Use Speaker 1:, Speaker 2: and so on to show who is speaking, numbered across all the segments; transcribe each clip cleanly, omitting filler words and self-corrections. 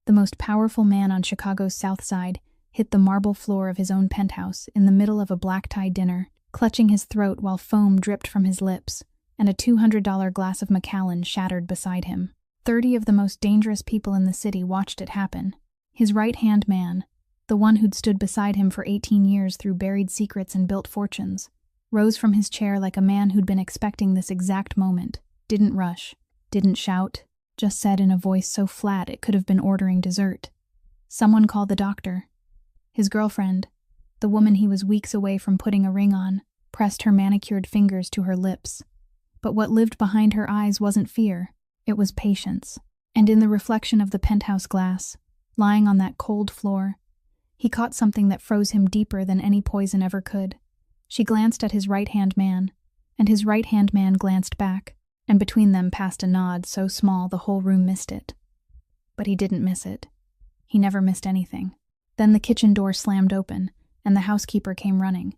Speaker 1: the most powerful man on Chicago's South Side, hit the marble floor of his own penthouse in the middle of a black-tie dinner, clutching his throat while foam dripped from his lips, and a $200 glass of Macallan shattered beside him. 30 of the most dangerous people in the city watched it happen. His right-hand man, the one who'd stood beside him for 18 years through buried secrets and built fortunes, rose from his chair like a man who'd been expecting this exact moment, didn't rush, didn't shout, just said in a voice so flat it could have been ordering dessert, "Someone call the doctor." His girlfriend, the woman he was weeks away from putting a ring on, pressed her manicured fingers to her lips. But what lived behind her eyes wasn't fear, it was patience. And in the reflection of the penthouse glass, lying on that cold floor, he caught something that froze him deeper than any poison ever could. She glanced at his right-hand man, and his right-hand man glanced back, and between them passed a nod so small the whole room missed it. But he didn't miss it. He never missed anything. Then the kitchen door slammed open, and the housekeeper came running.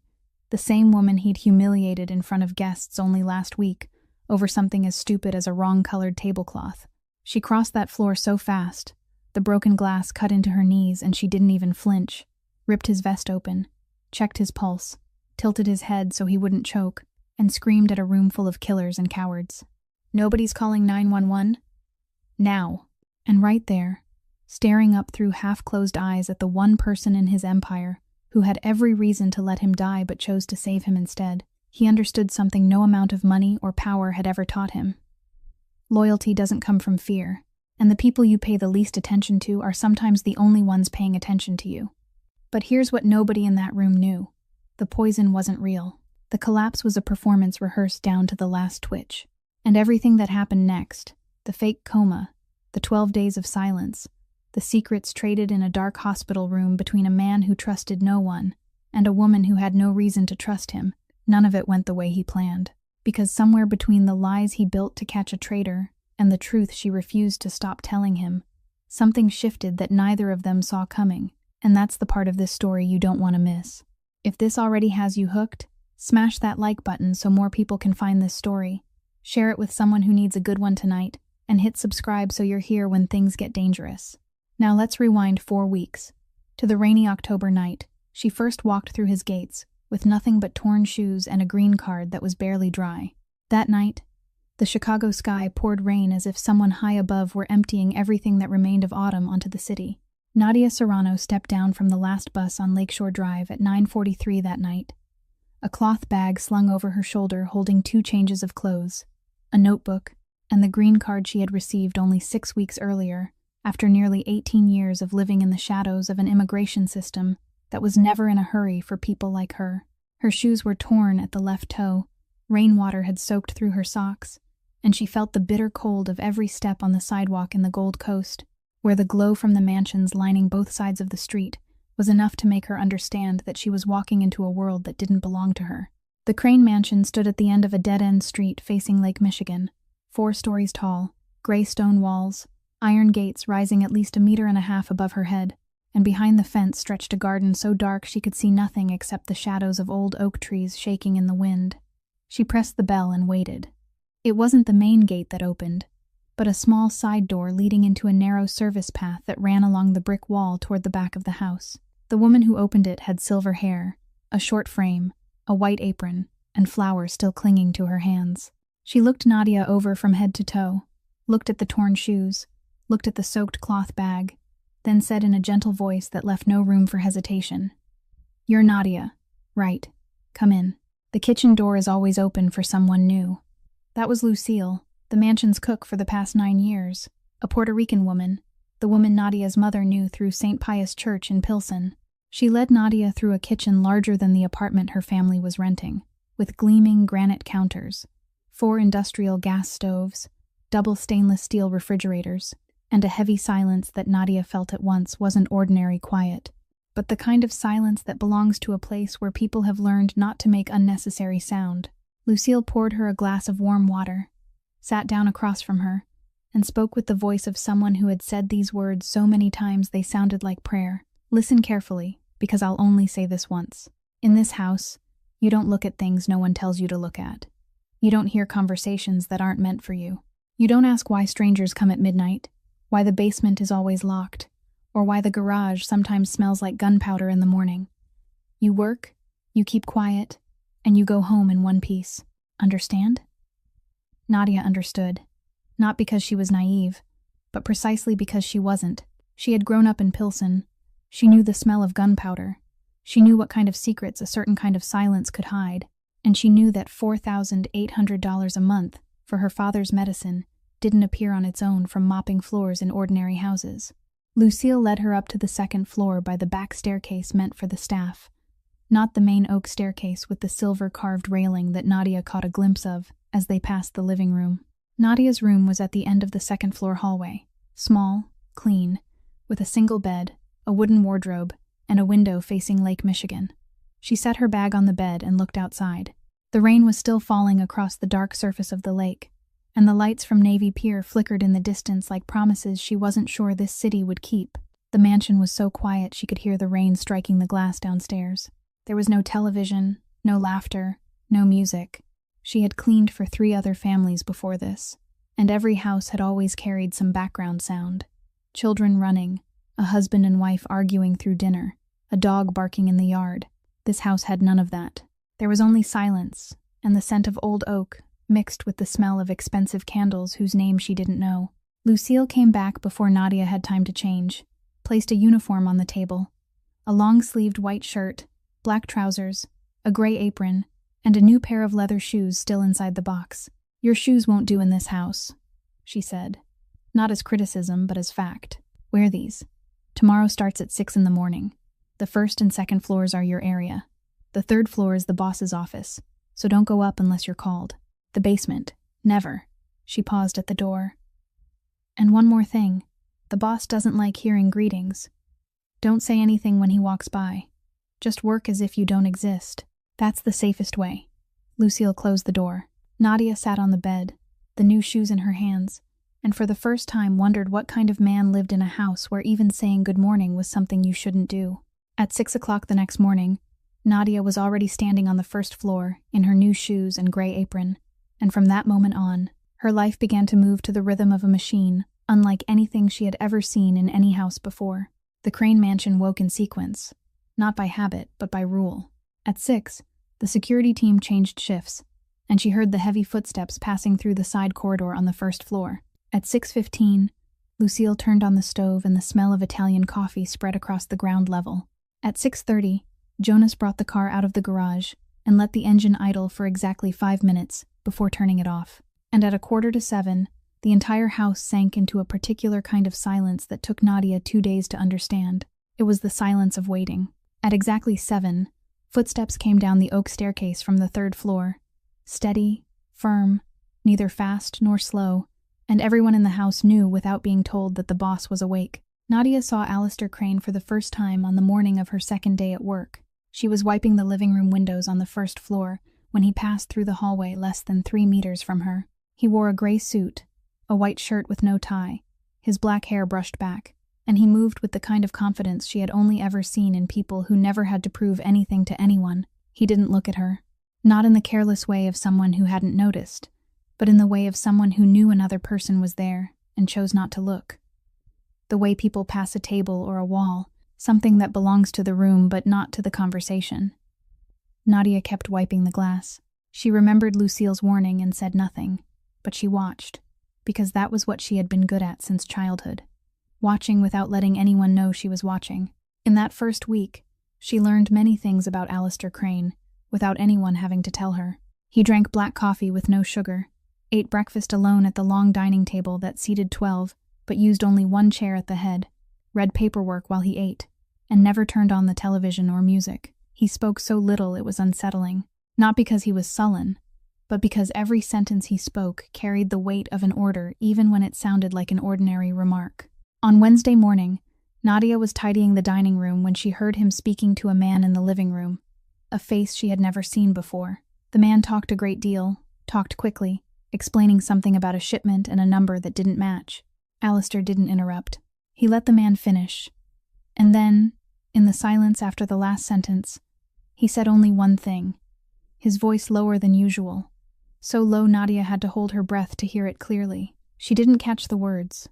Speaker 1: The same woman he'd humiliated in front of guests only last week, over something as stupid as a wrong-colored tablecloth. She crossed that floor so fast, the broken glass cut into her knees and she didn't even flinch, ripped his vest open, checked his pulse, tilted his head so he wouldn't choke, and screamed at a room full of killers and cowards. "Nobody's calling 911? Now." And right there, staring up through half-closed eyes at the one person in his empire who had every reason to let him die but chose to save him instead, he understood something no amount of money or power had ever taught him. Loyalty doesn't come from fear, and the people you pay the least attention to are sometimes the only ones paying attention to you. But here's what nobody in that room knew. The poison wasn't real. The collapse was a performance rehearsed down to the last twitch. And everything that happened next, the fake coma, the 12 days of silence, the secrets traded in a dark hospital room between a man who trusted no one and a woman who had no reason to trust him, none of it went the way he planned. Because somewhere between the lies he built to catch a traitor and the truth she refused to stop telling him, something shifted that neither of them saw coming, and that's the part of this story you don't want to miss. If this already has you hooked, smash that like button so more people can find this story, share it with someone who needs a good one tonight, and hit subscribe so you're here when things get dangerous. Now let's rewind 4 weeks. To the rainy October night, she first walked through his gates, with nothing but torn shoes and a green card that was barely dry. That night, the Chicago sky poured rain as if someone high above were emptying everything that remained of autumn onto the city. Nadia Serrano stepped down from the last bus on Lakeshore Drive at 9:43 that night, a cloth bag slung over her shoulder holding 2 changes of clothes, a notebook, and the green card she had received only 6 weeks earlier, after nearly 18 years of living in the shadows of an immigration system that was never in a hurry for people like her. Her shoes were torn at the left toe, rainwater had soaked through her socks, and she felt the bitter cold of every step on the sidewalk in the Gold Coast, where the glow from the mansions lining both sides of the street was enough to make her understand that she was walking into a world that didn't belong to her. The Crane Mansion stood at the end of a dead-end street facing Lake Michigan, 4 stories tall, gray stone walls, iron gates rising at least 1.5 meters above her head, and behind the fence stretched a garden so dark she could see nothing except the shadows of old oak trees shaking in the wind. She pressed the bell and waited. It wasn't the main gate that opened, but a small side door leading into a narrow service path that ran along the brick wall toward the back of the house. The woman who opened it had silver hair, a short frame, a white apron, and flowers still clinging to her hands. She looked Nadia over from head to toe, looked at the torn shoes, looked at the soaked cloth bag, then said in a gentle voice that left no room for hesitation, "You're Nadia, right? Come in. The kitchen door is always open for someone new." That was Lucille, the mansion's cook for the past 9 years, a Puerto Rican woman, the woman Nadia's mother knew through St. Pius Church in Pilsen. She led Nadia through a kitchen larger than the apartment her family was renting, with gleaming granite counters, 4 industrial gas stoves, double stainless steel refrigerators, and a heavy silence that Nadia felt at once wasn't ordinary quiet, but the kind of silence that belongs to a place where people have learned not to make unnecessary sound. Lucille poured her a glass of warm water, sat down across from her, and spoke with the voice of someone who had said these words so many times they sounded like prayer. "Listen carefully, because I'll only say this once. In this house, you don't look at things no one tells you to look at. You don't hear conversations that aren't meant for you. You don't ask why strangers come at midnight, why the basement is always locked, or why the garage sometimes smells like gunpowder in the morning. You work, you keep quiet, and you go home in one piece. Understand? Nadia understood, not because she was naive, but precisely because she wasn't. She had grown up in Pilsen. She knew the smell of gunpowder. She knew what kind of secrets a certain kind of silence could hide, and she knew that $4,800 a month for her father's medicine didn't appear on its own from mopping floors in ordinary houses. Lucille led her up to the second floor by the back staircase meant for the staff, not the main oak staircase with the silver-carved railing that Nadia caught a glimpse of as they passed the living room. Nadia's room was at the end of the second-floor hallway, small, clean, with a single bed, a wooden wardrobe, and a window facing Lake Michigan. She set her bag on the bed and looked outside. The rain was still falling across the dark surface of the lake, and the lights from Navy Pier flickered in the distance like promises she wasn't sure this city would keep. The mansion was so quiet she could hear the rain striking the glass downstairs. There was no television, no laughter, no music. She had cleaned for 3 other families before this, and every house had always carried some background sound. Children running, a husband and wife arguing through dinner, a dog barking in the yard. This house had none of that. There was only silence, and the scent of old oak, mixed with the smell of expensive candles whose name she didn't know. Lucille came back before Nadia had time to change, placed a uniform on the table, a long-sleeved white shirt, black trousers, a gray apron, and a new pair of leather shoes still inside the box. "Your shoes won't do in this house," she said, not as criticism but as fact. "Wear these. Tomorrow starts at 6 in the morning. The first and second floors are your area. The third floor is the boss's office, so don't go up unless you're called. The basement, never." She paused at the door. "And one more thing. The boss doesn't like hearing greetings. Don't say anything when he walks by. Just work as if you don't exist. That's the safest way." Lucille closed the door. Nadia sat on the bed, the new shoes in her hands, and for the first time wondered what kind of man lived in a house where even saying good morning was something you shouldn't do. At 6 o'clock the next morning, Nadia was already standing on the first floor in her new shoes and gray apron, and from that moment on, her life began to move to the rhythm of a machine, unlike anything she had ever seen in any house before. The Crane mansion woke in sequence, not by habit, but by rule. At 6, the security team changed shifts, and she heard the heavy footsteps passing through the side corridor on the first floor. At 6:15, Lucille turned on the stove and the smell of Italian coffee spread across the ground level. At 6:30, Jonas brought the car out of the garage and let the engine idle for exactly 5 minutes before turning it off. And at 6:45, the entire house sank into a particular kind of silence that took Nadia 2 days to understand. It was the silence of waiting. At exactly 7, footsteps came down the oak staircase from the 3rd floor. Steady, firm, neither fast nor slow, and everyone in the house knew without being told that the boss was awake. Nadia saw Alistair Crane for the first time on the morning of her second day at work. She was wiping the living room windows on the 1st floor when he passed through the hallway less than 3 meters from her. He wore a gray suit, a white shirt with no tie, his black hair brushed back, and he moved with the kind of confidence she had only ever seen in people who never had to prove anything to anyone. He didn't look at her, not in the careless way of someone who hadn't noticed, but in the way of someone who knew another person was there and chose not to look. The way people pass a table or a wall, something that belongs to the room but not to the conversation. Nadia kept wiping the glass. She remembered Lucille's warning and said nothing, but she watched, because that was what she had been good at since childhood. Watching without letting anyone know she was watching. In that first week, she learned many things about Alistair Crane, without anyone having to tell her. He drank black coffee with no sugar, ate breakfast alone at the long dining table that seated 12, but used only 1 chair at the head, read paperwork while he ate, and never turned on the television or music. He spoke so little it was unsettling, not because he was sullen, but because every sentence he spoke carried the weight of an order even when it sounded like an ordinary remark. On Wednesday morning, Nadia was tidying the dining room when she heard him speaking to a man in the living room, a face she had never seen before. The man talked a great deal, talked quickly, explaining something about a shipment and a number that didn't match. Alistair didn't interrupt. He let the man finish. And then, in the silence after the last sentence, he said only one thing, his voice lower than usual, so low Nadia had to hold her breath to hear it clearly. She didn't catch the words,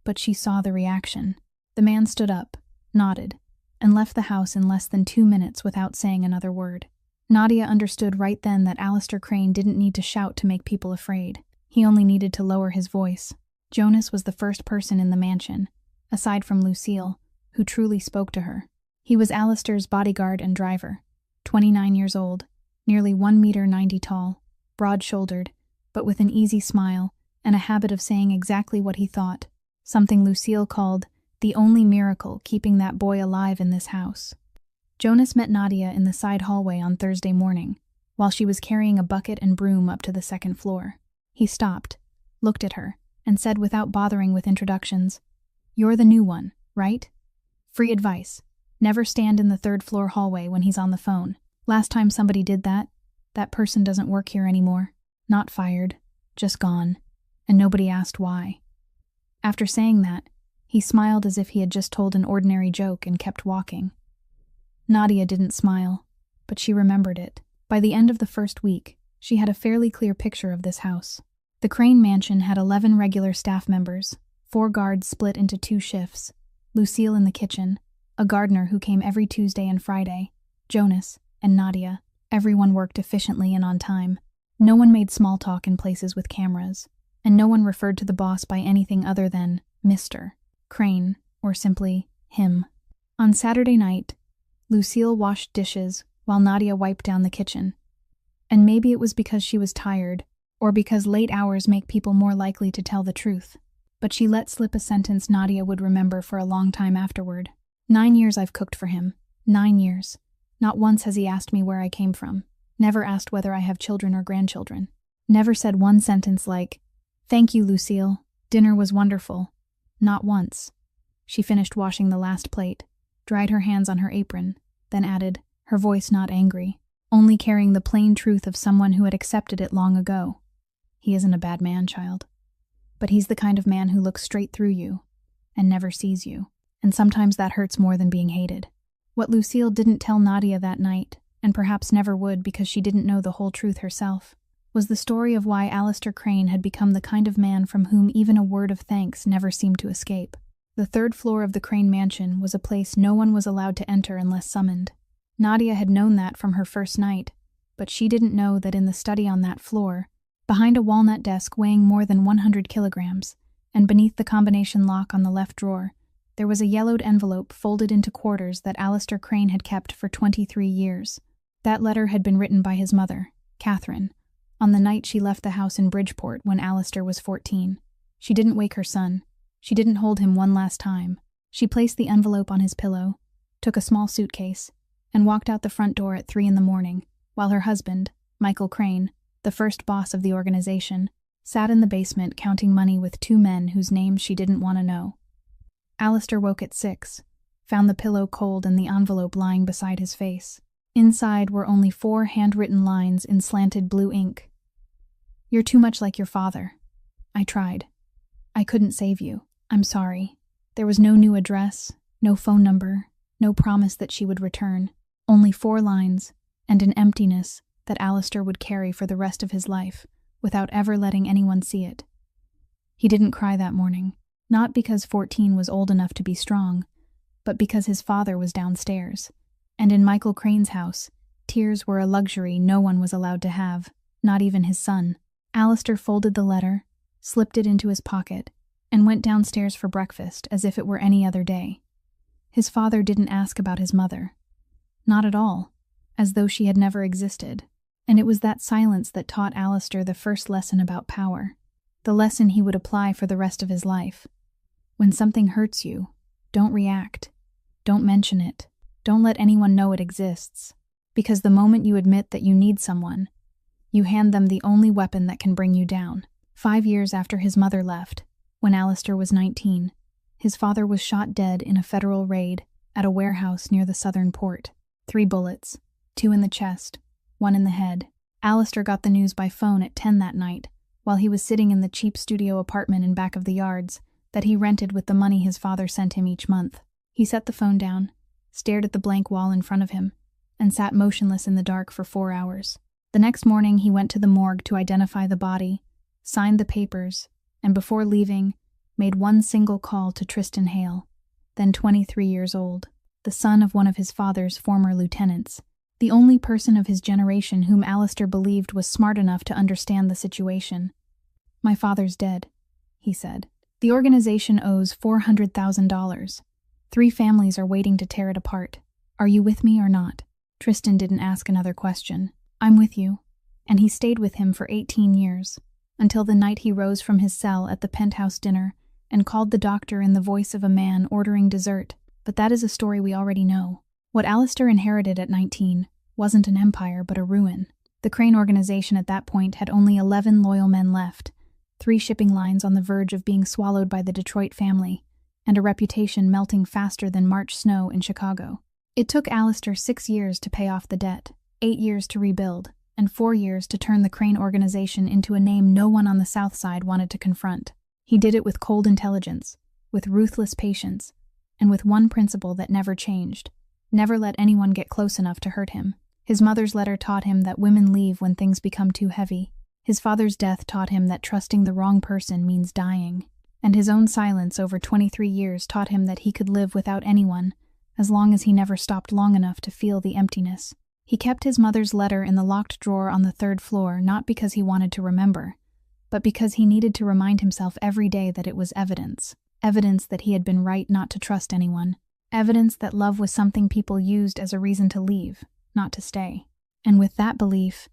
Speaker 1: but she saw the reaction. The man stood up, nodded, and left the house in less than 2 minutes without saying another word. Nadia understood right then that Alistair Crane didn't need to shout to make people afraid. He only needed to lower his voice. Jonas was the first person in the mansion, aside from Lucille, who truly spoke to her. He was Alistair's bodyguard and driver, 29 years old, nearly 1.90 meters tall, broad-shouldered, but with an easy smile and a habit of saying exactly what he thought, something Lucille called the only miracle keeping that boy alive in this house. Jonas met Nadia in the side hallway on Thursday morning, while she was carrying a bucket and broom up to the second floor. He stopped, looked at her, and said without bothering with introductions, "You're the new one, right? Free advice. Never stand in the third-floor hallway when he's on the phone. Last time somebody did that, that person doesn't work here anymore. Not fired, just gone. And nobody asked why." After saying that, he smiled as if he had just told an ordinary joke and kept walking. Nadia didn't smile, but she remembered it. By the end of the first week, she had a fairly clear picture of this house. The Crane mansion had 11 regular staff members, 4 guards split into 2 shifts, Lucille in the kitchen, a gardener who came every Tuesday and Friday, Jonas, and Nadia. Everyone worked efficiently and on time. No one made small talk in places with cameras, and no one referred to the boss by anything other than Mr. Crane, or simply him. On Saturday night, Lucille washed dishes while Nadia wiped down the kitchen. And maybe it was because she was tired, or because late hours make people more likely to tell the truth, but she let slip a sentence Nadia would remember for a long time afterward. 9 years I've cooked for him. 9 years. Not once has he asked me where I came from. Never asked whether I have children or grandchildren. Never said one sentence like, "Thank you, Lucille. Dinner was wonderful." Not once. She finished washing the last plate, dried her hands on her apron, then added, her voice not angry, only carrying the plain truth of someone who had accepted it long ago. "He isn't a bad man, child. But he's the kind of man who looks straight through you and never sees you. And sometimes that hurts more than being hated." What Lucille didn't tell Nadia that night, and perhaps never would because she didn't know the whole truth herself, was the story of why Alistair Crane had become the kind of man from whom even a word of thanks never seemed to escape. The third floor of the Crane mansion was a place no one was allowed to enter unless summoned. Nadia had known that from her first night, but she didn't know that in the study on that floor, behind a walnut desk weighing more than 100 kilograms, and beneath the combination lock on the left drawer, there was a yellowed envelope folded into quarters that Alistair Crane had kept for 23 years. That letter had been written by his mother, Catherine, on the night she left the house in Bridgeport when Alistair was 14. She didn't wake her son. She didn't hold him one last time. She placed the envelope on his pillow, took a small suitcase, and walked out the front door at 3 a.m, while her husband, Michael Crane, the first boss of the organization, sat in the basement counting money with 2 men whose names she didn't want to know. Alistair woke at 6, found the pillow cold and the envelope lying beside his face. Inside were only 4 handwritten lines in slanted blue ink. "You're too much like your father. I tried. I couldn't save you. I'm sorry." There was no new address, no phone number, no promise that she would return. Only 4 lines, and an emptiness that Alistair would carry for the rest of his life, without ever letting anyone see it. He didn't cry that morning, not because 14 was old enough to be strong, but because his father was downstairs. And in Michael Crane's house, tears were a luxury no one was allowed to have, not even his son. Alistair folded the letter, slipped it into his pocket, and went downstairs for breakfast as if it were any other day. His father didn't ask about his mother. Not at all, as though she had never existed. And it was that silence that taught Alistair the first lesson about power, the lesson he would apply for the rest of his life. When something hurts you, don't react. Don't mention it. Don't let anyone know it exists. Because the moment you admit that you need someone, you hand them the only weapon that can bring you down. 5 years after his mother left, when Alistair was 19, his father was shot dead in a federal raid at a warehouse near the southern port. 3 bullets, 2 in the chest, 1 in the head. Alistair got the news by phone at 10 that night, while he was sitting in the cheap studio apartment in back of the yards that he rented with the money his father sent him each month. He set the phone down, stared at the blank wall in front of him, and sat motionless in the dark for 4 hours. The next morning he went to the morgue to identify the body, signed the papers, and before leaving, made one single call to Tristan Hale. then 23 years old, the son of one of his father's former lieutenants, the only person of his generation whom Alistair believed was smart enough to understand the situation. "My father's dead," he said. "The organization owes $400,000. 3 families are waiting to tear it apart. Are you with me or not?" Tristan didn't ask another question. "I'm with you." And he stayed with him for 18 years, until the night he rose from his cell at the penthouse dinner and called the doctor in the voice of a man ordering dessert. But that is a story we already know. What Alistair inherited at 19 wasn't an empire but a ruin. The Crane organization at that point had only 11 loyal men left, 3 shipping lines on the verge of being swallowed by the Detroit family, and a reputation melting faster than March snow in Chicago. It took Alistair 6 years to pay off the debt, 8 years to rebuild, and 4 years to turn the Crane organization into a name no one on the South Side wanted to confront. He did it with cold intelligence, with ruthless patience, and with one principle that never changed: never let anyone get close enough to hurt him. His mother's letter taught him that women leave when things become too heavy. His father's death taught him that trusting the wrong person means dying. And his own silence over 23 years taught him that he could live without anyone, as long as he never stopped long enough to feel the emptiness. He kept his mother's letter in the locked drawer on the 3rd floor not because he wanted to remember, but because he needed to remind himself every day that it was evidence. Evidence that he had been right not to trust anyone. Evidence that love was something people used as a reason to leave, not to stay. And with that belief,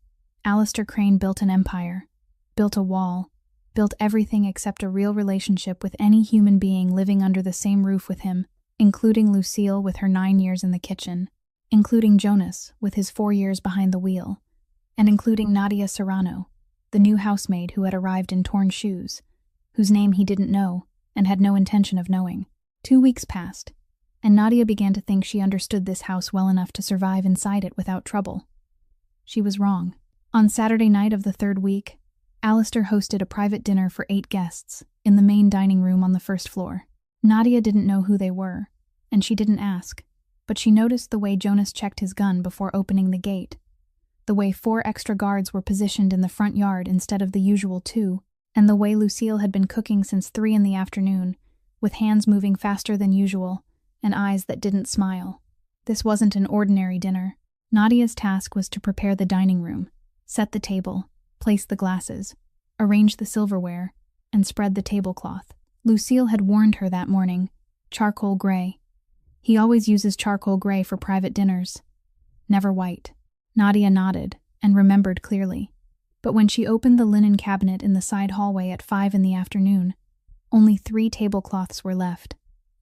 Speaker 1: Alistair Crane built an empire, built a wall, built everything except a real relationship with any human being living under the same roof with him, including Lucille with her 9 years in the kitchen, including Jonas with his 4 years behind the wheel, and including Nadia Serrano, the new housemaid who had arrived in torn shoes, whose name he didn't know and had no intention of knowing. 2 weeks passed, and Nadia began to think she understood this house well enough to survive inside it without trouble. She was wrong. On Saturday night of the 3rd week, Alistair hosted a private dinner for 8 guests in the main dining room on the 1st floor. Nadia didn't know who they were, and she didn't ask, but she noticed the way Jonas checked his gun before opening the gate, the way 4 extra guards were positioned in the front yard instead of the usual 2, and the way Lucille had been cooking since 3 in the afternoon, with hands moving faster than usual and eyes that didn't smile. This wasn't an ordinary dinner. Nadia's task was to prepare the dining room, set the table, place the glasses, arrange the silverware, and spread the tablecloth. Lucille had warned her that morning, charcoal gray. He always uses charcoal gray for private dinners, never white. Nadia nodded and remembered clearly. But when she opened the linen cabinet in the side hallway at 5 in the afternoon, only 3 tablecloths were left,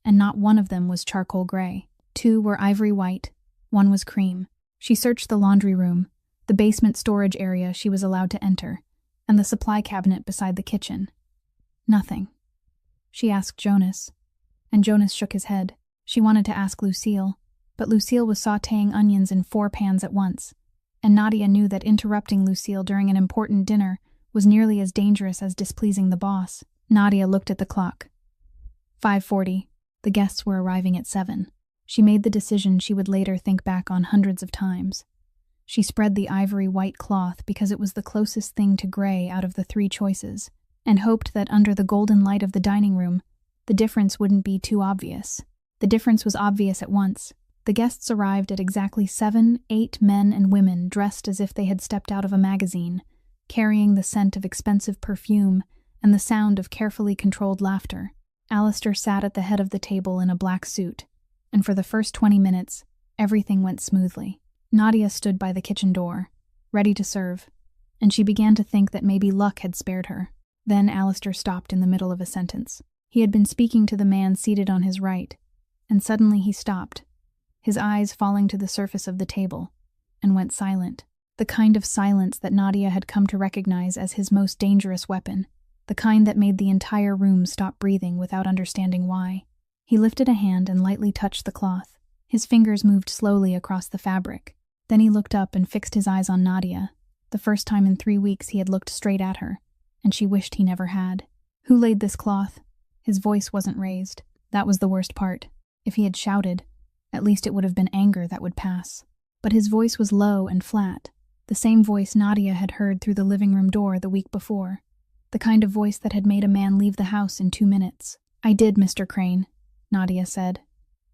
Speaker 1: and not one of them was charcoal gray. 2 were ivory white, 1 was cream. She searched the laundry room, the basement storage area she was allowed to enter, and the supply cabinet beside the kitchen. Nothing. She asked Jonas, and Jonas shook his head. She wanted to ask Lucille, but Lucille was sautéing onions in 4 pans at once, and Nadia knew that interrupting Lucille during an important dinner was nearly as dangerous as displeasing the boss. Nadia looked at the clock. 5:40. The guests were arriving at 7. She made the decision she would later think back on hundreds of times. She spread the ivory white cloth because it was the closest thing to gray out of the 3 choices, and hoped that under the golden light of the dining room, the difference wouldn't be too obvious. The difference was obvious at once. The guests arrived at exactly 7, 8 men and women dressed as if they had stepped out of a magazine, carrying the scent of expensive perfume and the sound of carefully controlled laughter. Alistair sat at the head of the table in a black suit, and for the first 20 minutes, everything went smoothly. Nadia stood by the kitchen door, ready to serve, and she began to think that maybe luck had spared her. Then Alistair stopped in the middle of a sentence. He had been speaking to the man seated on his right, and suddenly he stopped, his eyes falling to the surface of the table, and went silent. The kind of silence that Nadia had come to recognize as his most dangerous weapon, the kind that made the entire room stop breathing without understanding why. He lifted a hand and lightly touched the cloth. His fingers moved slowly across the fabric. Then he looked up and fixed his eyes on Nadia, the first time in 3 weeks he had looked straight at her, and she wished he never had. "Who laid this cloth?" His voice wasn't raised. That was the worst part. If he had shouted, at least it would have been anger that would pass. But his voice was low and flat, the same voice Nadia had heard through the living room door the week before, the kind of voice that had made a man leave the house in 2 minutes. "I did, Mr. Crane," Nadia said,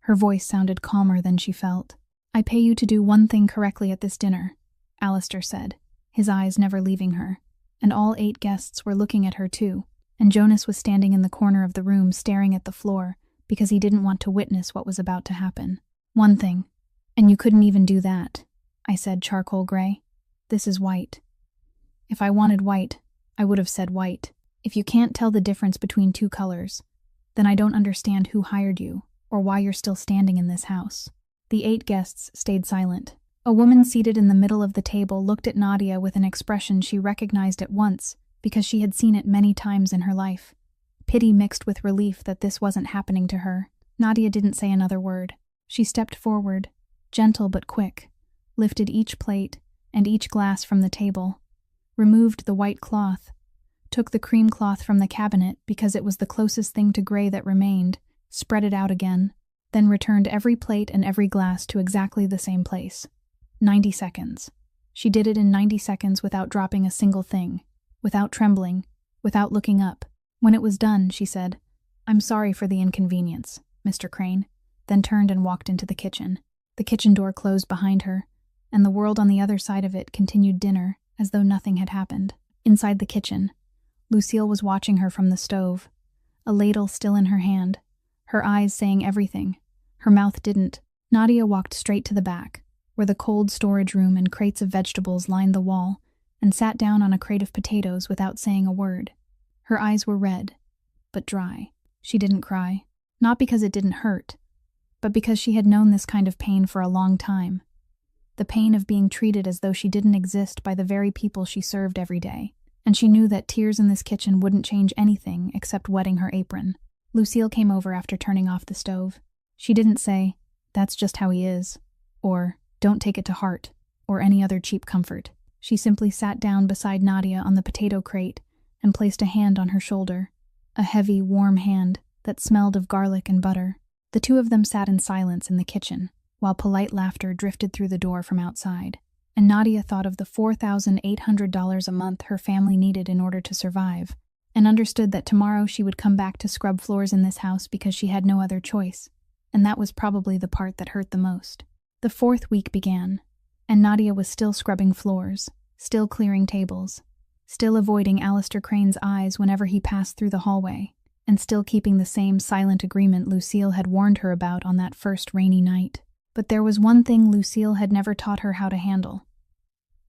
Speaker 1: Her voice sounded calmer than she felt. "I pay you to do one thing correctly at this dinner," Alistair said, his eyes never leaving her. And all 8 guests were looking at her too, and Jonas was standing in the corner of the room staring at the floor because he didn't want to witness what was about to happen. "One thing. And you couldn't even do that," I said, charcoal gray. "This is white." If I wanted white, I would have said white. If you can't tell the difference between 2 colors, then I don't understand who hired you or why you're still standing in this house. The 8 guests stayed silent. A woman seated in the middle of the table looked at Nadia with an expression she recognized at once because she had seen it many times in her life. Pity mixed with relief that this wasn't happening to her. Nadia didn't say another word. She stepped forward, gentle but quick, lifted each plate and each glass from the table, removed the white cloth, took the cream cloth from the cabinet because it was the closest thing to gray that remained, spread it out again, then returned every plate and every glass to exactly the same place. 90 seconds. She did it in 90 seconds without dropping a single thing, without trembling, without looking up. When it was done, she said, "I'm sorry for the inconvenience, Mr. Crane," then turned and walked into the kitchen. The kitchen door closed behind her, and the world on the other side of it continued dinner as though nothing had happened. Inside the kitchen, Lucille was watching her from the stove, a ladle still in her hand, her eyes saying everything. Her mouth didn't. Nadia walked straight to the back, where the cold storage room and crates of vegetables lined the wall, and sat down on a crate of potatoes without saying a word. Her eyes were red, but dry. She didn't cry, not because it didn't hurt, but because she had known this kind of pain for a long time. The pain of being treated as though she didn't exist by the very people she served every day. And she knew that tears in this kitchen wouldn't change anything except wetting her apron. Lucille came over after turning off the stove. She didn't say, "That's just how he is," or "Don't take it to heart," or any other cheap comfort. She simply sat down beside Nadia on the potato crate and placed a hand on her shoulder, a heavy, warm hand that smelled of garlic and butter. The 2 of them sat in silence in the kitchen, while polite laughter drifted through the door from outside. And Nadia thought of the $4,800 a month her family needed in order to survive, and understood that tomorrow she would come back to scrub floors in this house because she had no other choice, and that was probably the part that hurt the most. The 4th week began, and Nadia was still scrubbing floors, still clearing tables, still avoiding Alistair Crane's eyes whenever he passed through the hallway, and still keeping the same silent agreement Lucille had warned her about on that first rainy night. But there was one thing Lucille had never taught her how to handle.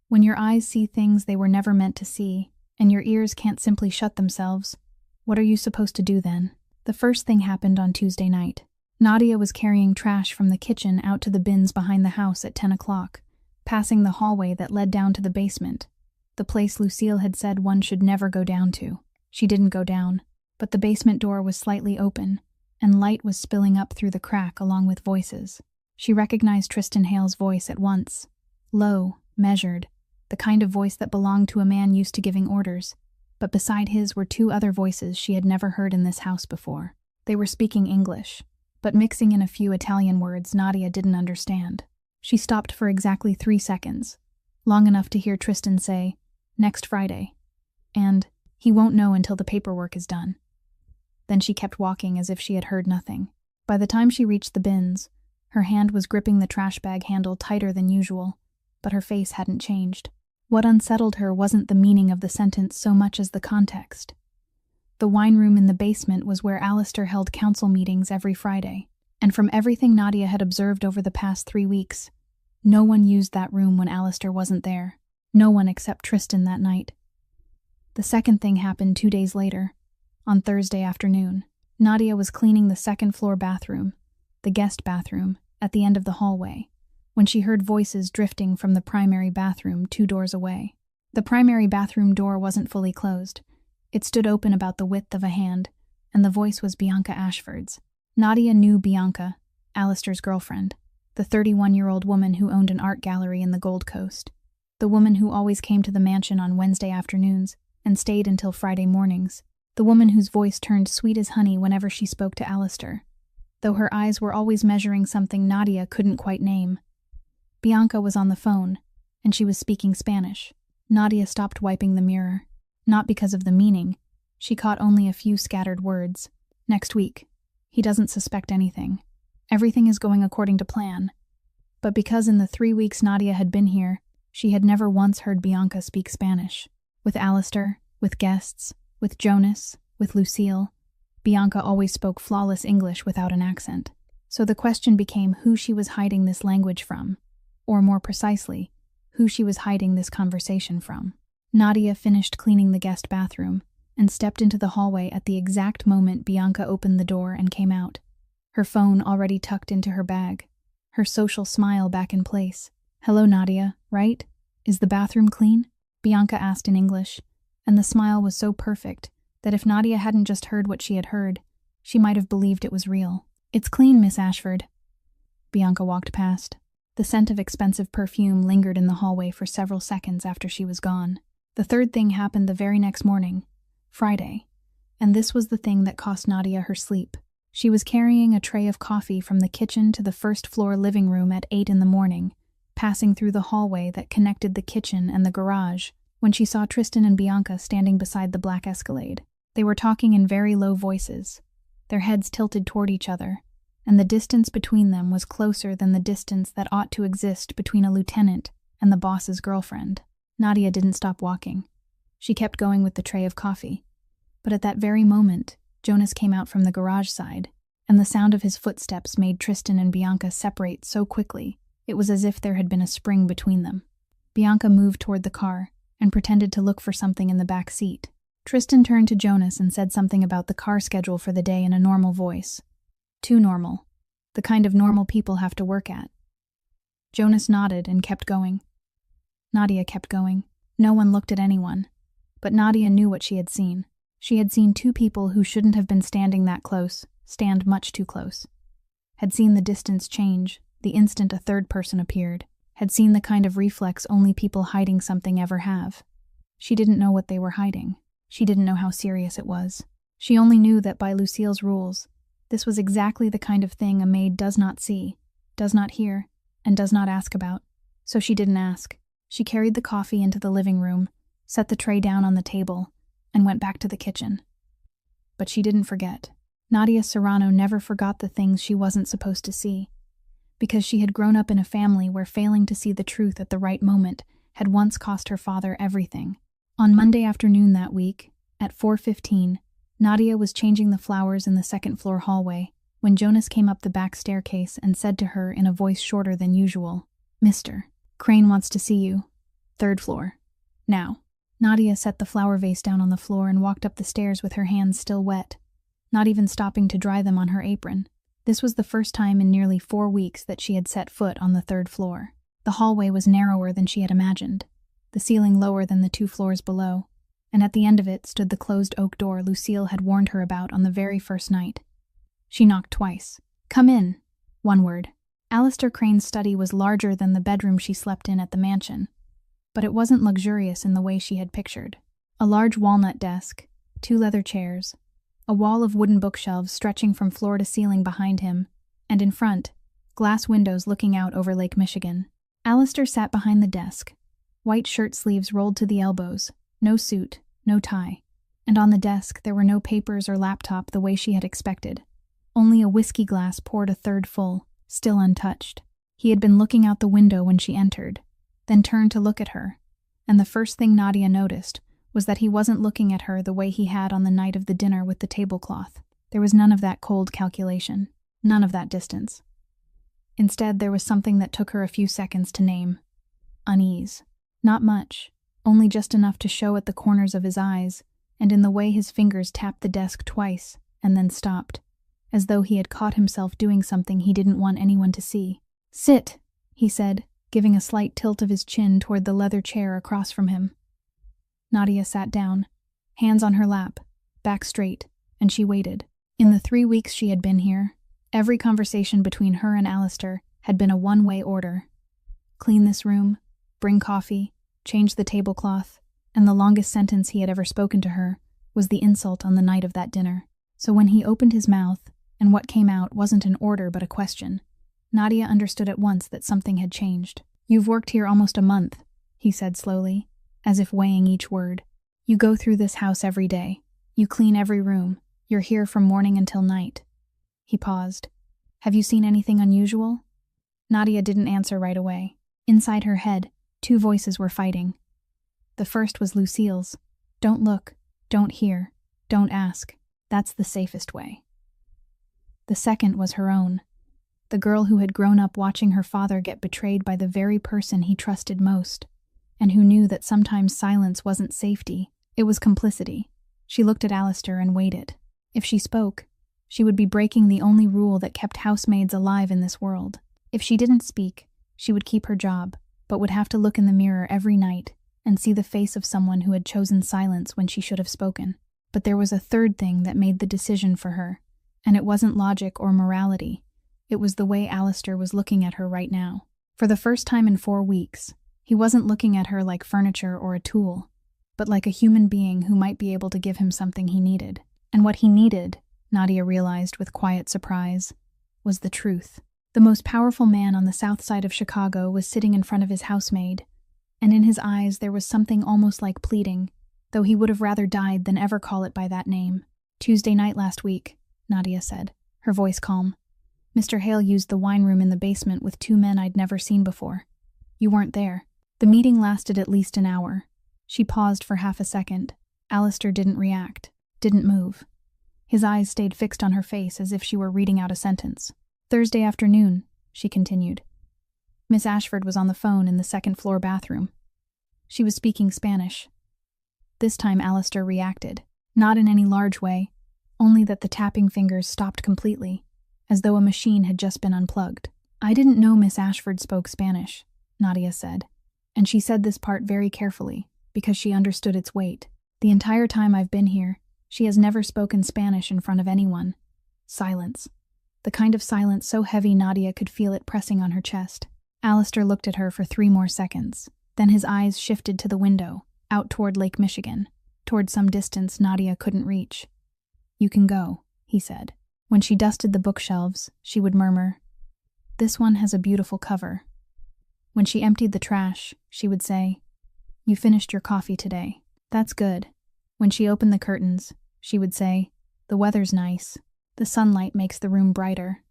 Speaker 1: When your eyes see things they were never meant to see, and your ears can't simply shut themselves, what are you supposed to do then? The first thing happened on Tuesday night. Nadia was carrying trash from the kitchen out to the bins behind the house at 10 o'clock, passing the hallway that led down to the basement, the place Lucille had said one should never go down to. She didn't go down, but the basement door was slightly open, and light was spilling up through the crack along with voices. She recognized Tristan Hale's voice at once. Low, measured, the kind of voice that belonged to a man used to giving orders. But beside his were 2 other voices she had never heard in this house before. They were speaking English, but mixing in a few Italian words Nadia didn't understand. She stopped for exactly 3 seconds, long enough to hear Tristan say, "Next Friday," and "He won't know until the paperwork is done." Then she kept walking as if she had heard nothing. By the time she reached the bins, her hand was gripping the trash bag handle tighter than usual, but her face hadn't changed. What unsettled her wasn't the meaning of the sentence so much as the context. The wine room in the basement was where Alistair held council meetings every Friday, and from everything Nadia had observed over the past 3 weeks, no one used that room when Alistair wasn't there. No one except Tristan that night. The second thing happened 2 days later, on Thursday afternoon. Nadia was cleaning the second-floor bathroom, the guest bathroom, at the end of the hallway, when she heard voices drifting from the primary bathroom 2 doors away. The primary bathroom door wasn't fully closed. It stood open about the width of a hand, and the voice was Bianca Ashford's. Nadia knew Bianca, Alistair's girlfriend, the 31-year-old woman who owned an art gallery in the Gold Coast, the woman who always came to the mansion on Wednesday afternoons and stayed until Friday mornings, the woman whose voice turned sweet as honey whenever she spoke to Alistair, though her eyes were always measuring something Nadia couldn't quite name. Bianca was on the phone, and she was speaking Spanish. Nadia stopped wiping the mirror, not because of the meaning. She caught only a few scattered words. "Next week. He doesn't suspect anything. Everything is going according to plan. But because in the 3 weeks Nadia had been here, she had never once heard Bianca speak Spanish. With Alistair, with guests, with Jonas, with Lucille, Bianca always spoke flawless English without an accent. So the question became who she was hiding this language from, or more precisely, who she was hiding this conversation from. Nadia finished cleaning the guest bathroom and stepped into the hallway at the exact moment Bianca opened the door and came out, her phone already tucked into her bag, her social smile back in place. "Hello, Nadia, right? Is the bathroom clean?" Bianca asked in English, and the smile was so perfect that if Nadia hadn't just heard what she had heard, she might have believed it was real. "It's clean, Miss Ashford." Bianca walked past. The scent of expensive perfume lingered in the hallway for several seconds after she was gone. The third thing happened the very next morning, Friday, and this was the thing that cost Nadia her sleep. She was carrying a tray of coffee from the kitchen to the first-floor living room at 8 in the morning, passing through the hallway that connected the kitchen and the garage, when she saw Tristan and Bianca standing beside the black Escalade. They were talking in very low voices, their heads tilted toward each other, and the distance between them was closer than the distance that ought to exist between a lieutenant and the boss's girlfriend. Nadia didn't stop walking. She kept going with the tray of coffee. But at that very moment, Jonas came out from the garage side, and the sound of his footsteps made Tristan and Bianca separate so quickly, it was as if there had been a spring between them. Bianca moved toward the car and pretended to look for something in the back seat. Tristan turned to Jonas and said something about the car schedule for the day in a normal voice. Too normal. The kind of normal people have to work at. Jonas nodded and kept going. Nadia kept going. No one looked at anyone. But Nadia knew what she had seen. She had seen two people who shouldn't have been standing that close, stand much too close. Had seen the distance change, the instant a third person appeared. Had seen the kind of reflex only people hiding something ever have. She didn't know what they were hiding. She didn't know how serious it was. She only knew that by Lucille's rules, this was exactly the kind of thing a maid does not see, does not hear, and does not ask about. So she didn't ask. She carried the coffee into the living room, set the tray down on the table, and went back to the kitchen. But she didn't forget. Nadia Serrano never forgot the things she wasn't supposed to see, because she had grown up in a family where failing to see the truth at the right moment had once cost her father everything. On Monday afternoon that week, at 4:15, Nadia was changing the flowers in the second-floor hallway when Jonas came up the back staircase and said to her in a voice shorter than usual, "Mr. Crane wants to see you. 3rd floor. Now." Nadia set the flower vase down on the floor and walked up the stairs with her hands still wet, not even stopping to dry them on her apron. This was the first time in nearly 4 weeks that she had set foot on the 3rd floor. The hallway was narrower than she had imagined, the ceiling lower than the 2 floors below, and at the end of it stood the closed oak door Lucille had warned her about on the very first night. She knocked twice. "Come in." One word. Alistair Crane's study was larger than the bedroom she slept in at the mansion, but it wasn't luxurious in the way she had pictured. A large walnut desk, 2 leather chairs, a wall of wooden bookshelves stretching from floor to ceiling behind him, and in front, glass windows looking out over Lake Michigan. Alistair sat behind the desk, white shirt sleeves rolled to the elbows, no suit, no tie, and on the desk there were no papers or laptop the way she had expected. Only a whiskey glass poured a third full, still untouched. He had been looking out the window when she entered, then turned to look at her, and the first thing Nadia noticed was that he wasn't looking at her the way he had on the night of the dinner with the tablecloth. There was none of that cold calculation, none of that distance. Instead, there was something that took her a few seconds to name. Unease. Not much, only just enough to show at the corners of his eyes, and in the way his fingers tapped the desk twice, and then stopped, as though he had caught himself doing something he didn't want anyone to see. "Sit," he said, giving a slight tilt of his chin toward the leather chair across from him. Nadia sat down, hands on her lap, back straight, and she waited. In the 3 weeks she had been here, every conversation between her and Alistair had been a one-way order. Clean this room, bring coffee, change the tablecloth, and the longest sentence he had ever spoken to her was the insult on the night of that dinner. So when he opened his mouth, and what came out wasn't an order but a question, Nadia understood at once that something had changed. "You've worked here almost a month," he said slowly, as if weighing each word. "You go through this house every day. You clean every room. You're here from morning until night." He paused. Have you seen anything unusual? Nadia didn't answer right away. Inside her head, two voices were fighting. The first was Lucille's. Don't look, don't hear, don't ask. That's the safest way. The second was her own. The girl who had grown up watching her father get betrayed by the very person he trusted most, and who knew that sometimes silence wasn't safety, it was complicity. She looked at Alistair and waited. If she spoke, she would be breaking the only rule that kept housemaids alive in this world. If she didn't speak, she would keep her job, but would have to look in the mirror every night and see the face of someone who had chosen silence when she should have spoken. But there was a third thing that made the decision for her, and it wasn't logic or morality. It was the way Alistair was looking at her right now. For the first time in 4 weeks, he wasn't looking at her like furniture or a tool, but like a human being who might be able to give him something he needed. And what he needed, Nadia realized with quiet surprise, was the truth. The most powerful man on the south side of Chicago was sitting in front of his housemaid, and in his eyes there was something almost like pleading, though he would have rather died than ever call it by that name. Tuesday night last week, Nadia said, her voice calm. Mr. Hale used the wine room in the basement with 2 men I'd never seen before. You weren't there. The meeting lasted at least an hour. She paused for half a second. Alistair didn't react, didn't move. His eyes stayed fixed on her face as if she were reading out a sentence. Thursday afternoon, she continued. Miss Ashford was on the phone in the second-floor bathroom. She was speaking Spanish. This time Alistair reacted, not in any large way, only that the tapping fingers stopped completely, as though a machine had just been unplugged. I didn't know Miss Ashford spoke Spanish, Nadia said, and she said this part very carefully, because she understood its weight. The entire time I've been here, she has never spoken Spanish in front of anyone. Silence. The kind of silence so heavy Nadia could feel it pressing on her chest. Alistair looked at her for 3 more seconds. Then his eyes shifted to the window, out toward Lake Michigan, toward some distance Nadia couldn't reach. You can go, he said. When she dusted the bookshelves, she would murmur, This one has a beautiful cover. When she emptied the trash, she would say, You finished your coffee today. That's good. When she opened the curtains, she would say, The weather's nice. The sunlight makes the room brighter.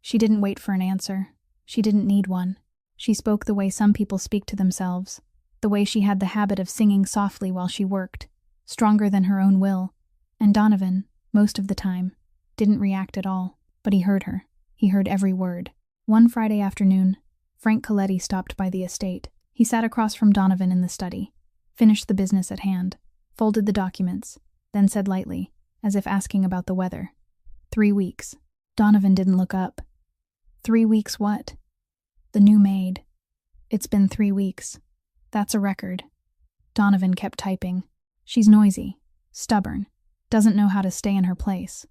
Speaker 1: She didn't wait for an answer. She didn't need one. She spoke the way some people speak to themselves, the way she had the habit of singing softly while she worked, stronger than her own will. And Donovan, most of the time, didn't react at all. But he heard her. He heard every word. One Friday afternoon, Frank Coletti stopped by the estate. He sat across from Donovan in the study, finished the business at hand, folded the documents, then said lightly, as if asking about the weather, 3 weeks. Donovan didn't look up. 3 weeks what? The new maid. It's been 3 weeks. That's a record. Donovan kept typing. She's noisy, stubborn, doesn't know how to stay in her place.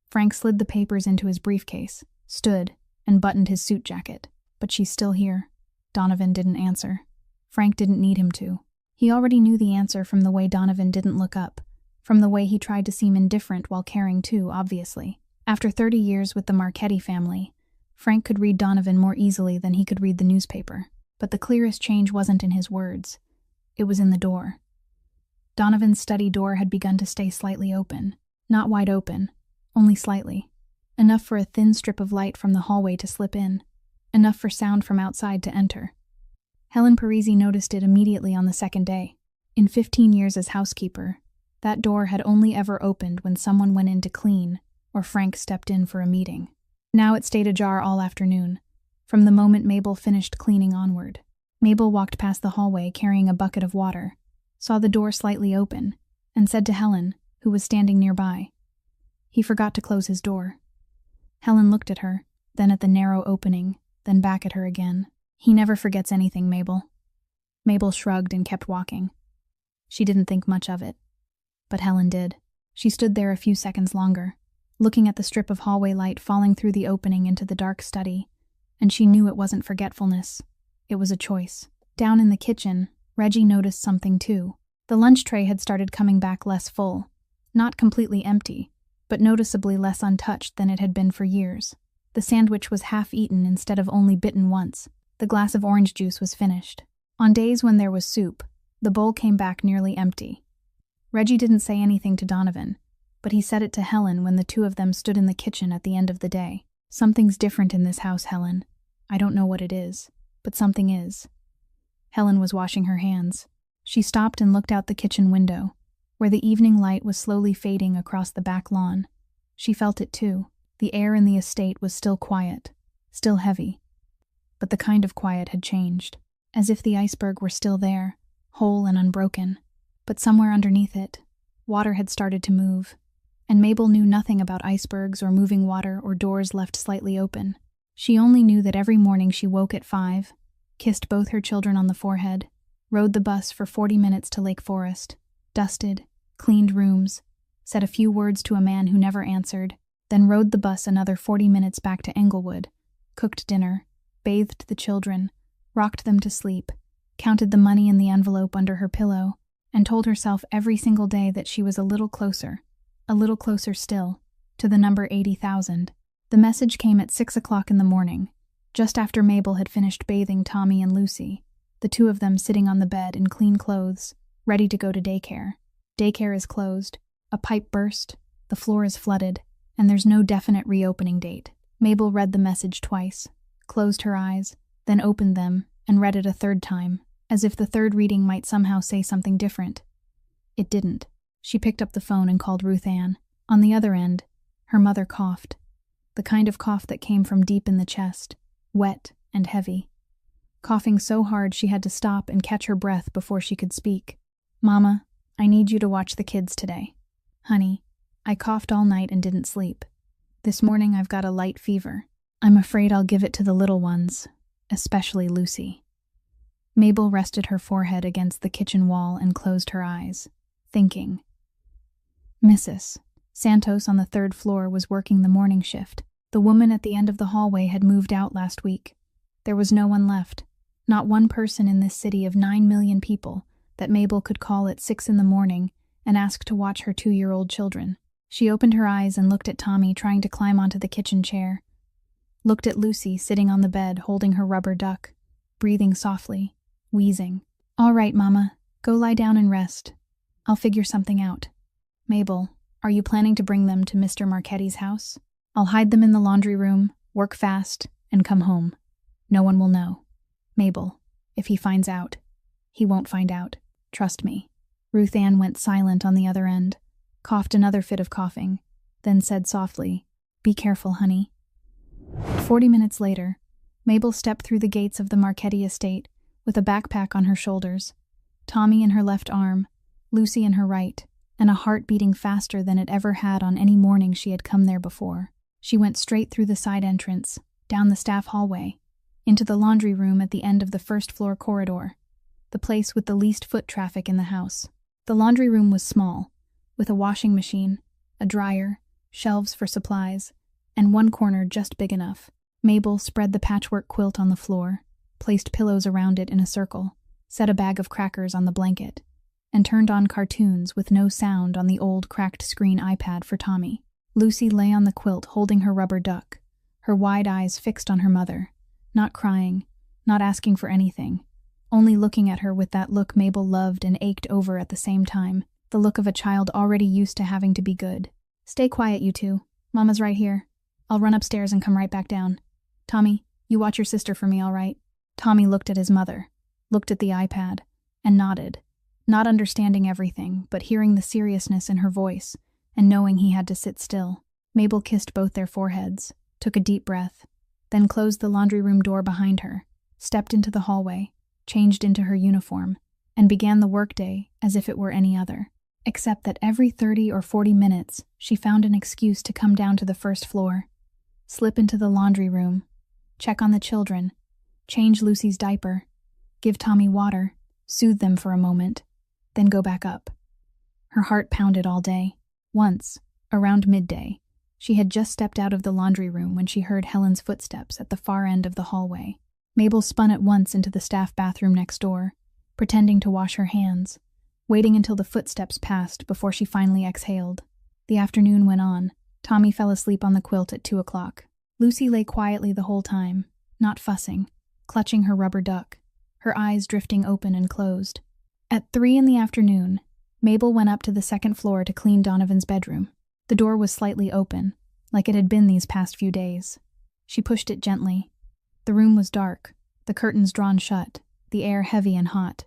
Speaker 1: Frank slid the papers into his briefcase, stood, and buttoned his suit jacket. But she's still here. Donovan didn't answer. Frank didn't need him to. He already knew the answer from the way Donovan didn't look up, from the way he tried to seem indifferent while caring too, obviously. After 30 years with the Marchetti family, Frank could read Donovan more easily than he could read the newspaper. But the clearest change wasn't in his words. It was in the door. Donovan's study door had begun to stay slightly open. Not wide open, only slightly. Enough for a thin strip of light from the hallway to slip in. Enough for sound from outside to enter. Helen Parisi noticed it immediately on the second day. In 15 years as housekeeper, that door had only ever opened when someone went in to clean or Frank stepped in for a meeting. Now it stayed ajar all afternoon, from the moment Mabel finished cleaning onward. Mabel walked past the hallway carrying a bucket of water, saw the door slightly open, and said to Helen, who was standing nearby, He forgot to close his door. Helen looked at her, then at the narrow opening, then back at her again. He never forgets anything, Mabel. Mabel shrugged and kept walking. She didn't think much of it. But Helen did. She stood there a few seconds longer, looking at the strip of hallway light falling through the opening into the dark study, and she knew it wasn't forgetfulness. It was a choice. Down in the kitchen, Reggie noticed something too. The lunch tray had started coming back less full, not completely empty, but noticeably less untouched than it had been for years. The sandwich was half-eaten instead of only bitten once. The glass of orange juice was finished. On days when there was soup, the bowl came back nearly empty. Reggie didn't say anything to Donovan, but he said it to Helen when the two of them stood in the kitchen at the end of the day. "Something's different in this house, Helen. I don't know what it is, but something is." Helen was washing her hands. She stopped and looked out the kitchen window, where the evening light was slowly fading across the back lawn. She felt it too. The air in the estate was still quiet, still heavy. But the kind of quiet had changed, as if the iceberg were still there, whole and unbroken. But somewhere underneath it, water had started to move, and Mabel knew nothing about icebergs or moving water or doors left slightly open. She only knew that every morning she woke at 5, kissed both her children on the forehead, rode the bus for 40 minutes to Lake Forest, dusted, cleaned rooms, said a few words to a man who never answered, then rode the bus another 40 minutes back to Englewood, cooked dinner, bathed the children, rocked them to sleep, counted the money in the envelope under her pillow, and told herself every single day that she was a little closer still, to the number 80,000. The message came at 6 o'clock in the morning, just after Mabel had finished bathing Tommy and Lucy, the two of them sitting on the bed in clean clothes, ready to go to daycare. Daycare is closed, a pipe burst, the floor is flooded, and there's no definite reopening date. Mabel read the message twice, closed her eyes, then opened them and read it a third time, as if the third reading might somehow say something different. It didn't. She picked up the phone and called Ruth Ann. On the other end, her mother coughed, the kind of cough that came from deep in the chest, wet and heavy. Coughing so hard she had to stop and catch her breath before she could speak. "Mama, I need you to watch the kids today. Honey, I coughed all night and didn't sleep. This morning I've got a light fever. I'm afraid I'll give it to the little ones, especially Lucy." Mabel rested her forehead against the kitchen wall and closed her eyes, thinking. Mrs. Santos on the 3rd floor was working the morning shift. The woman at the end of the hallway had moved out last week. There was no one left, not one person in this city of 9 million people that Mabel could call at 6 in the morning and ask to watch her 2-year-old children. She opened her eyes and looked at Tommy trying to climb onto the kitchen chair, looked at Lucy sitting on the bed holding her rubber duck, breathing softly, wheezing. "All right, Mama, go lie down and rest. I'll figure something out." "Mabel, are you planning to bring them to Mr. Marchetti's house?" "I'll hide them in the laundry room, work fast, and come home. No one will know. Mabel, if he finds out, he won't find out. Trust me." Ruth Ann went silent on the other end, coughed another fit of coughing, then said softly, "Be careful, honey." 40 minutes later, Mabel stepped through the gates of the Marchetti estate with a backpack on her shoulders, Tommy in her left arm, Lucy in her right, and a heart beating faster than it ever had on any morning she had come there before. She went straight through the side entrance, down the staff hallway, into the laundry room at the end of the 1st floor corridor, the place with the least foot traffic in the house. The laundry room was small, with a washing machine, a dryer, shelves for supplies, and one corner just big enough. Mabel spread the patchwork quilt on the floor, placed pillows around it in a circle, set a bag of crackers on the blanket, and turned on cartoons with no sound on the old cracked screen iPad for Tommy. Lucy lay on the quilt holding her rubber duck, her wide eyes fixed on her mother, not crying, not asking for anything, only looking at her with that look Mabel loved and ached over at the same time, the look of a child already used to having to be good. "Stay quiet, you two. Mama's right here. I'll run upstairs and come right back down. Tommy, you watch your sister for me, all right?" Tommy looked at his mother, looked at the iPad, and nodded, not understanding everything, but hearing the seriousness in her voice and knowing he had to sit still. Mabel kissed both their foreheads, took a deep breath, then closed the laundry room door behind her, stepped into the hallway, changed into her uniform, and began the workday as if it were any other, except that every 30 or 40 minutes she found an excuse to come down to the 1st floor, slip into the laundry room, check on the children, change Lucy's diaper, give Tommy water, soothe them for a moment, then go back up. Her heart pounded all day. Once, around midday, she had just stepped out of the laundry room when she heard Helen's footsteps at the far end of the hallway. Mabel spun at once into the staff bathroom next door, pretending to wash her hands, waiting until the footsteps passed before she finally exhaled. The afternoon went on. Tommy fell asleep on the quilt at 2 o'clock. Lucy lay quietly the whole time, not fussing, clutching her rubber duck, her eyes drifting open and closed. At 3 in the afternoon, Mabel went up to the 2nd floor to clean Donovan's bedroom. The door was slightly open, like it had been these past few days. She pushed it gently. The room was dark, the curtains drawn shut, the air heavy and hot.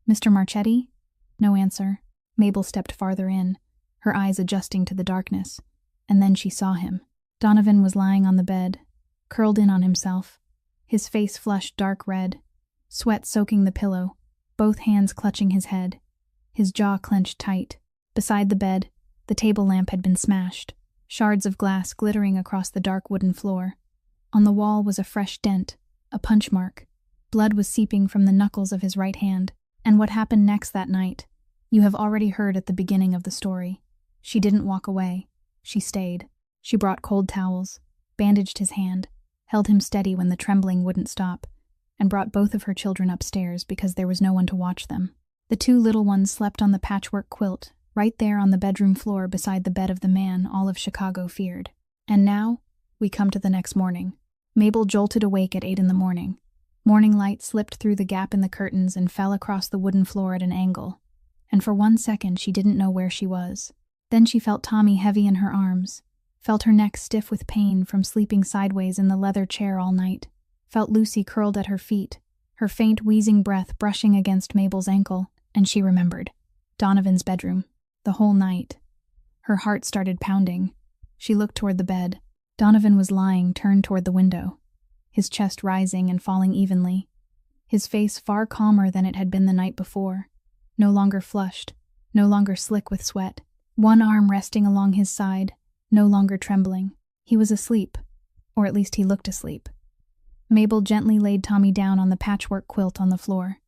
Speaker 1: "Mr. Marchetti?" No answer. Mabel stepped farther in, her eyes adjusting to the darkness, and then she saw him. Donovan was lying on the bed, curled in on himself, his face flushed dark red, sweat soaking the pillow, both hands clutching his head, his jaw clenched tight. Beside the bed, the table lamp had been smashed, shards of glass glittering across the dark wooden floor. On the wall was a fresh dent, a punch mark. Blood was seeping from the knuckles of his right hand. And what happened next that night, you have already heard at the beginning of the story. She didn't walk away. She stayed. She brought cold towels, bandaged his hand, held him steady when the trembling wouldn't stop, and brought both of her children upstairs because there was no one to watch them. The two little ones slept on the patchwork quilt, right there on the bedroom floor beside the bed of the man all of Chicago feared. And now, we come to the next morning. Mabel jolted awake at 8 a.m. Morning light slipped through the gap in the curtains and fell across the wooden floor at an angle. And for 1 second she didn't know where she was. Then she felt Tommy heavy in her arms, felt her neck stiff with pain from sleeping sideways in the leather chair all night, felt Lucy curled at her feet, her faint wheezing breath brushing against Mabel's ankle, and she remembered. Donovan's bedroom. The whole night. Her heart started pounding. She looked toward the bed. Donovan was lying, turned toward the window, his chest rising and falling evenly, his face far calmer than it had been the night before, no longer flushed, no longer slick with sweat, one arm resting along his side, no longer trembling. He was asleep, or at least he looked asleep. Mabel gently laid Tommy down on the patchwork quilt on the floor.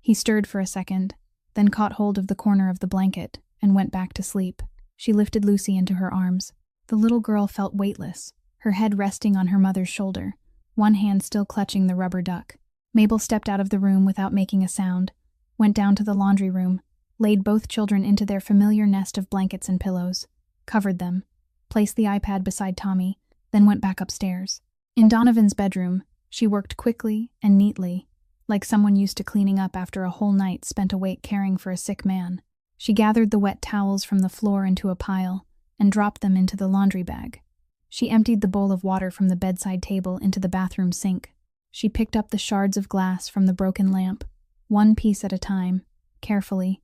Speaker 1: He stirred for a second, then caught hold of the corner of the blanket and went back to sleep. She lifted Lucy into her arms. The little girl felt weightless, her head resting on her mother's shoulder, one hand still clutching the rubber duck. Mabel stepped out of the room without making a sound, went down to the laundry room, laid both children into their familiar nest of blankets and pillows, covered them, placed the iPad beside Tommy, then went back upstairs. In Donovan's bedroom, she worked quickly and neatly, like someone used to cleaning up after a whole night spent awake caring for a sick man. She gathered the wet towels from the floor into a pile and dropped them into the laundry bag. She emptied the bowl of water from the bedside table into the bathroom sink. She picked up the shards of glass from the broken lamp, one piece at a time, carefully,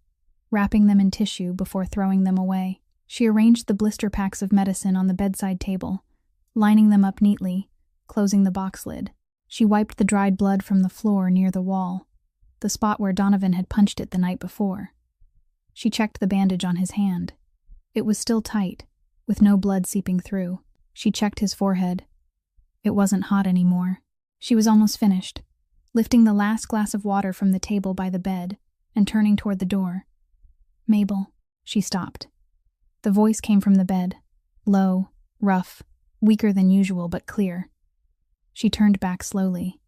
Speaker 1: wrapping them in tissue before throwing them away. She arranged the blister packs of medicine on the bedside table, lining them up neatly, closing the box lid. She wiped the dried blood from the floor near the wall, the spot where Donovan had punched it the night before. She checked the bandage on his hand. It was still tight, with no blood seeping through. She checked his forehead. It wasn't hot anymore. She was almost finished, lifting the last glass of water from the table by the bed and turning toward the door. "Mabel," she stopped. The voice came from the bed, low, rough, weaker than usual but clear. She turned back slowly.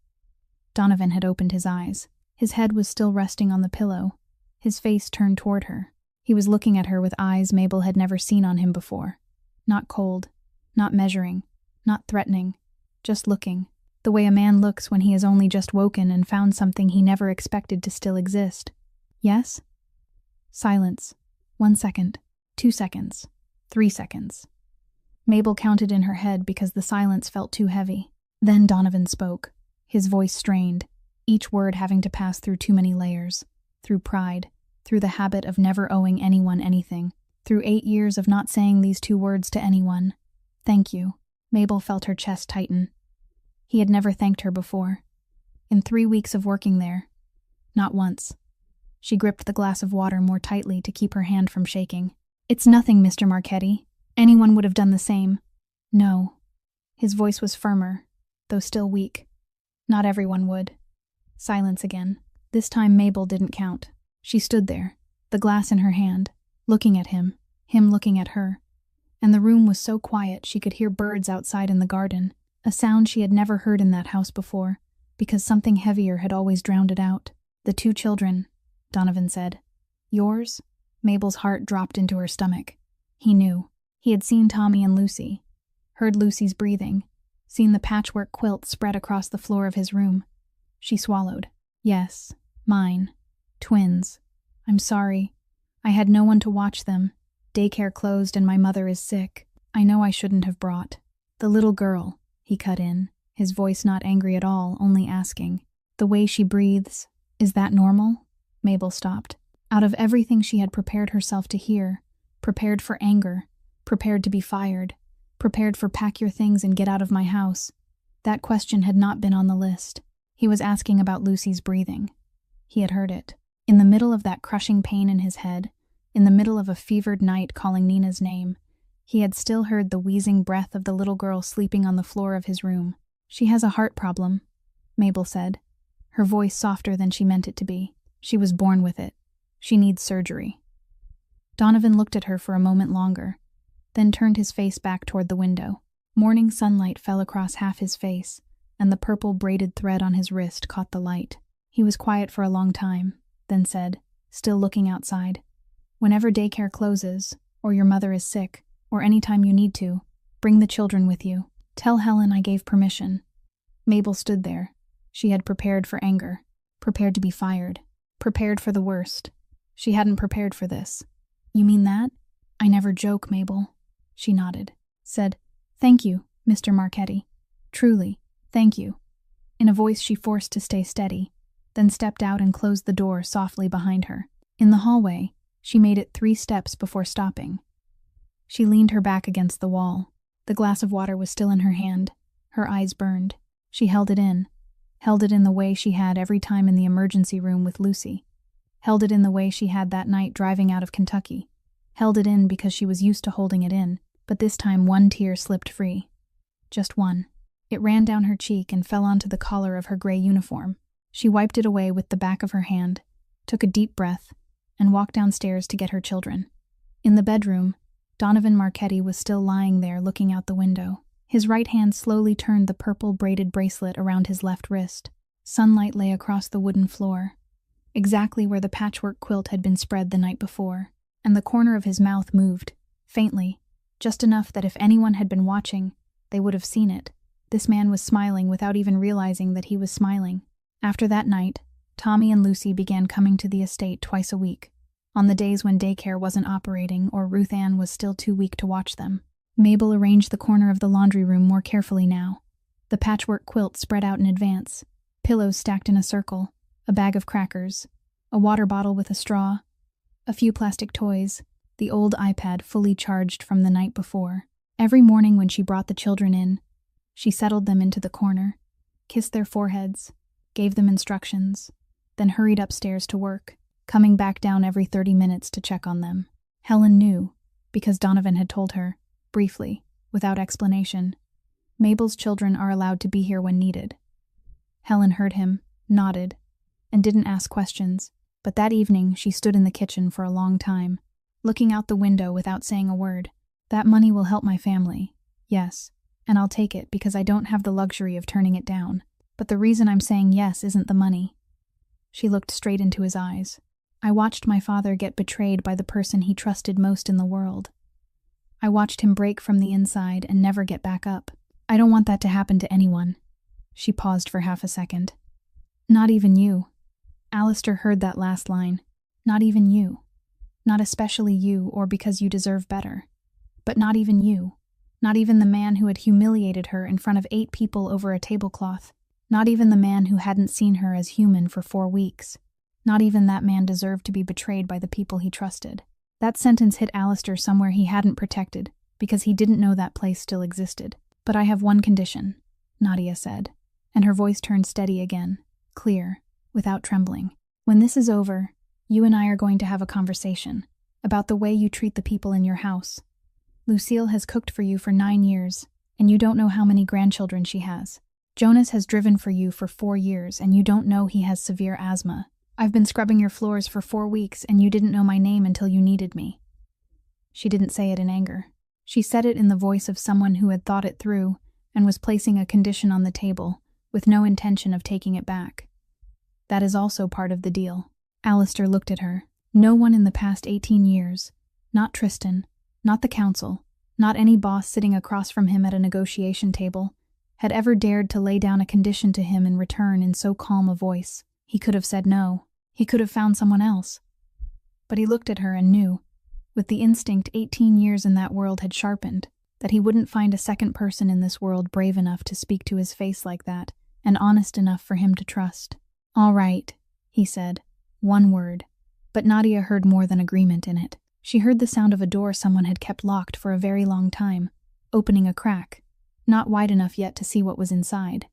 Speaker 1: Donovan had opened his eyes. His head was still resting on the pillow, his face turned toward her. He was looking at her with eyes Mabel had never seen on him before. Not cold, not measuring, not threatening, just looking. The way a man looks when he has only just woken and found something he never expected to still exist. "Yes?" Silence. 1 second, 2 seconds, 3 seconds. Mabel counted in her head because the silence felt too heavy. Then Donovan spoke, his voice strained, each word having to pass through too many layers, through pride, through the habit of never owing anyone anything, through 8 years of not saying these 2 words to anyone. "Thank you." Mabel felt her chest tighten. He had never thanked her before. In 3 weeks of working there, not once. She gripped the glass of water more tightly to keep her hand from shaking. "It's nothing, Mr. Marchetti. Anyone would have done the same." "No." His voice was firmer, though still weak. "Not everyone would." Silence again. This time Mabel didn't count. She stood there, the glass in her hand, looking at him looking at her. And the room was so quiet she could hear birds outside in the garden, a sound she had never heard in that house before, because something heavier had always drowned it out. "The 2 children," Donovan said. "Yours?" Mabel's heart dropped into her stomach. He knew. He had seen Tommy and Lucy, heard Lucy's breathing, seen the patchwork quilt spread across the floor of his room. She swallowed. "Yes, mine. Twins. I'm sorry. I had no one to watch them. Daycare closed and my mother is sick. I know I shouldn't have brought." "The little girl," he he cut in, his voice not angry at all, only asking. The way she breathes, is that normal? Mabel stopped. Out of everything she had prepared herself to hear, prepared for anger, prepared to be fired, prepared for pack your things and get out of my house, that question had not been on the list. He was asking about Lucy's breathing. He had heard it. In the middle of that crushing pain in his head, in the middle of a fevered night calling Nina's name, he had still heard the wheezing breath of the little girl sleeping on the floor of his room. She has a heart problem, Mabel said, her voice softer than she meant it to be. She was born with it. She needs surgery. Donovan looked at her for a moment longer, then turned his face back toward the window. Morning sunlight fell across half his face, and the purple braided thread on his wrist caught the light. He was quiet for a long time, then said, still looking outside, "Whenever daycare closes, or your mother is sick, or any time you need to, bring the children with you. Tell Helen I gave permission." Mabel stood there. She had prepared for anger, prepared to be fired, prepared for the worst. She hadn't prepared for this. "You mean that?" "I never joke, Mabel." She nodded, said, "Thank you, Mr. Marchetti. Truly, thank you," in a voice she forced to stay steady, then stepped out and closed the door softly behind her. In the hallway, she made it 3 steps before stopping. She leaned her back against the wall. The glass of water was still in her hand. Her eyes burned. She held it in the way she had every time in the emergency room with Lucy. Held it in the way she had that night driving out of Kentucky. Held it in because she was used to holding it in, but this time one tear slipped free. Just one. It ran down her cheek and fell onto the collar of her gray uniform. She wiped it away with the back of her hand, took a deep breath, and walked downstairs to get her children. In the bedroom, Donovan Marchetti was still lying there looking out the window. His right hand slowly turned the purple braided bracelet around his left wrist. Sunlight lay across the wooden floor, exactly where the patchwork quilt had been spread the night before, and the corner of his mouth moved, faintly, just enough that if anyone had been watching, they would have seen it. This man was smiling without even realizing that he was smiling. After that night, Tommy and Lucy began coming to the estate twice a week, on the days when daycare wasn't operating or Ruth Ann was still too weak to watch them. Mabel arranged the corner of the laundry room more carefully now. The patchwork quilt spread out in advance, pillows stacked in a circle, a bag of crackers, a water bottle with a straw, a few plastic toys, the old iPad fully charged from the night before. Every morning when she brought the children in, she settled them into the corner, kissed their foreheads, gave them instructions, then hurried upstairs to work, coming back down every 30 minutes to check on them. Helen knew, because Donovan had told her, briefly, without explanation, "Mabel's children are allowed to be here when needed." Helen heard him, nodded, and didn't ask questions, but that evening she stood in the kitchen for a long time, looking out the window without saying a word. "That money will help my family, yes, and I'll take it because I don't have the luxury of turning it down. But the reason I'm saying yes isn't the money." She looked straight into his eyes. "I watched my father get betrayed by the person he trusted most in the world. I watched him break from the inside and never get back up. I don't want that to happen to anyone." She paused for half a second. "Not even you." Alistair heard that last line. "Not even you. Not especially you, or because you deserve better. But not even you. Not even the man who had humiliated her in front of 8 people over a tablecloth. Not even the man who hadn't seen her as human for 4 weeks. Not even that man deserved to be betrayed by the people he trusted." That sentence hit Alistair somewhere he hadn't protected, because he didn't know that place still existed. "But I have one condition," Nadia said, and her voice turned steady again, clear, without trembling. "When this is over, you and I are going to have a conversation about the way you treat the people in your house. Lucille has cooked for you for 9 years, and you don't know how many grandchildren she has. Jonas has driven for you for 4 years, and you don't know he has severe asthma. I've been scrubbing your floors for 4 weeks, and you didn't know my name until you needed me." She didn't say it in anger. She said it in the voice of someone who had thought it through and was placing a condition on the table, with no intention of taking it back. "That is also part of the deal." Alistair looked at her. No one in the past 18 years, not Tristan, not the council, not any boss sitting across from him at a negotiation table, had ever dared to lay down a condition to him in return in so calm a voice. He could have said no. He could have found someone else. But he looked at her and knew, with the instinct 18 years in that world had sharpened, that he wouldn't find a second person in this world brave enough to speak to his face like that, and honest enough for him to trust. "All right," he said. One word. But Nadia heard more than agreement in it. She heard the sound of a door someone had kept locked for a very long time, opening a crack, not wide enough yet to see what was inside,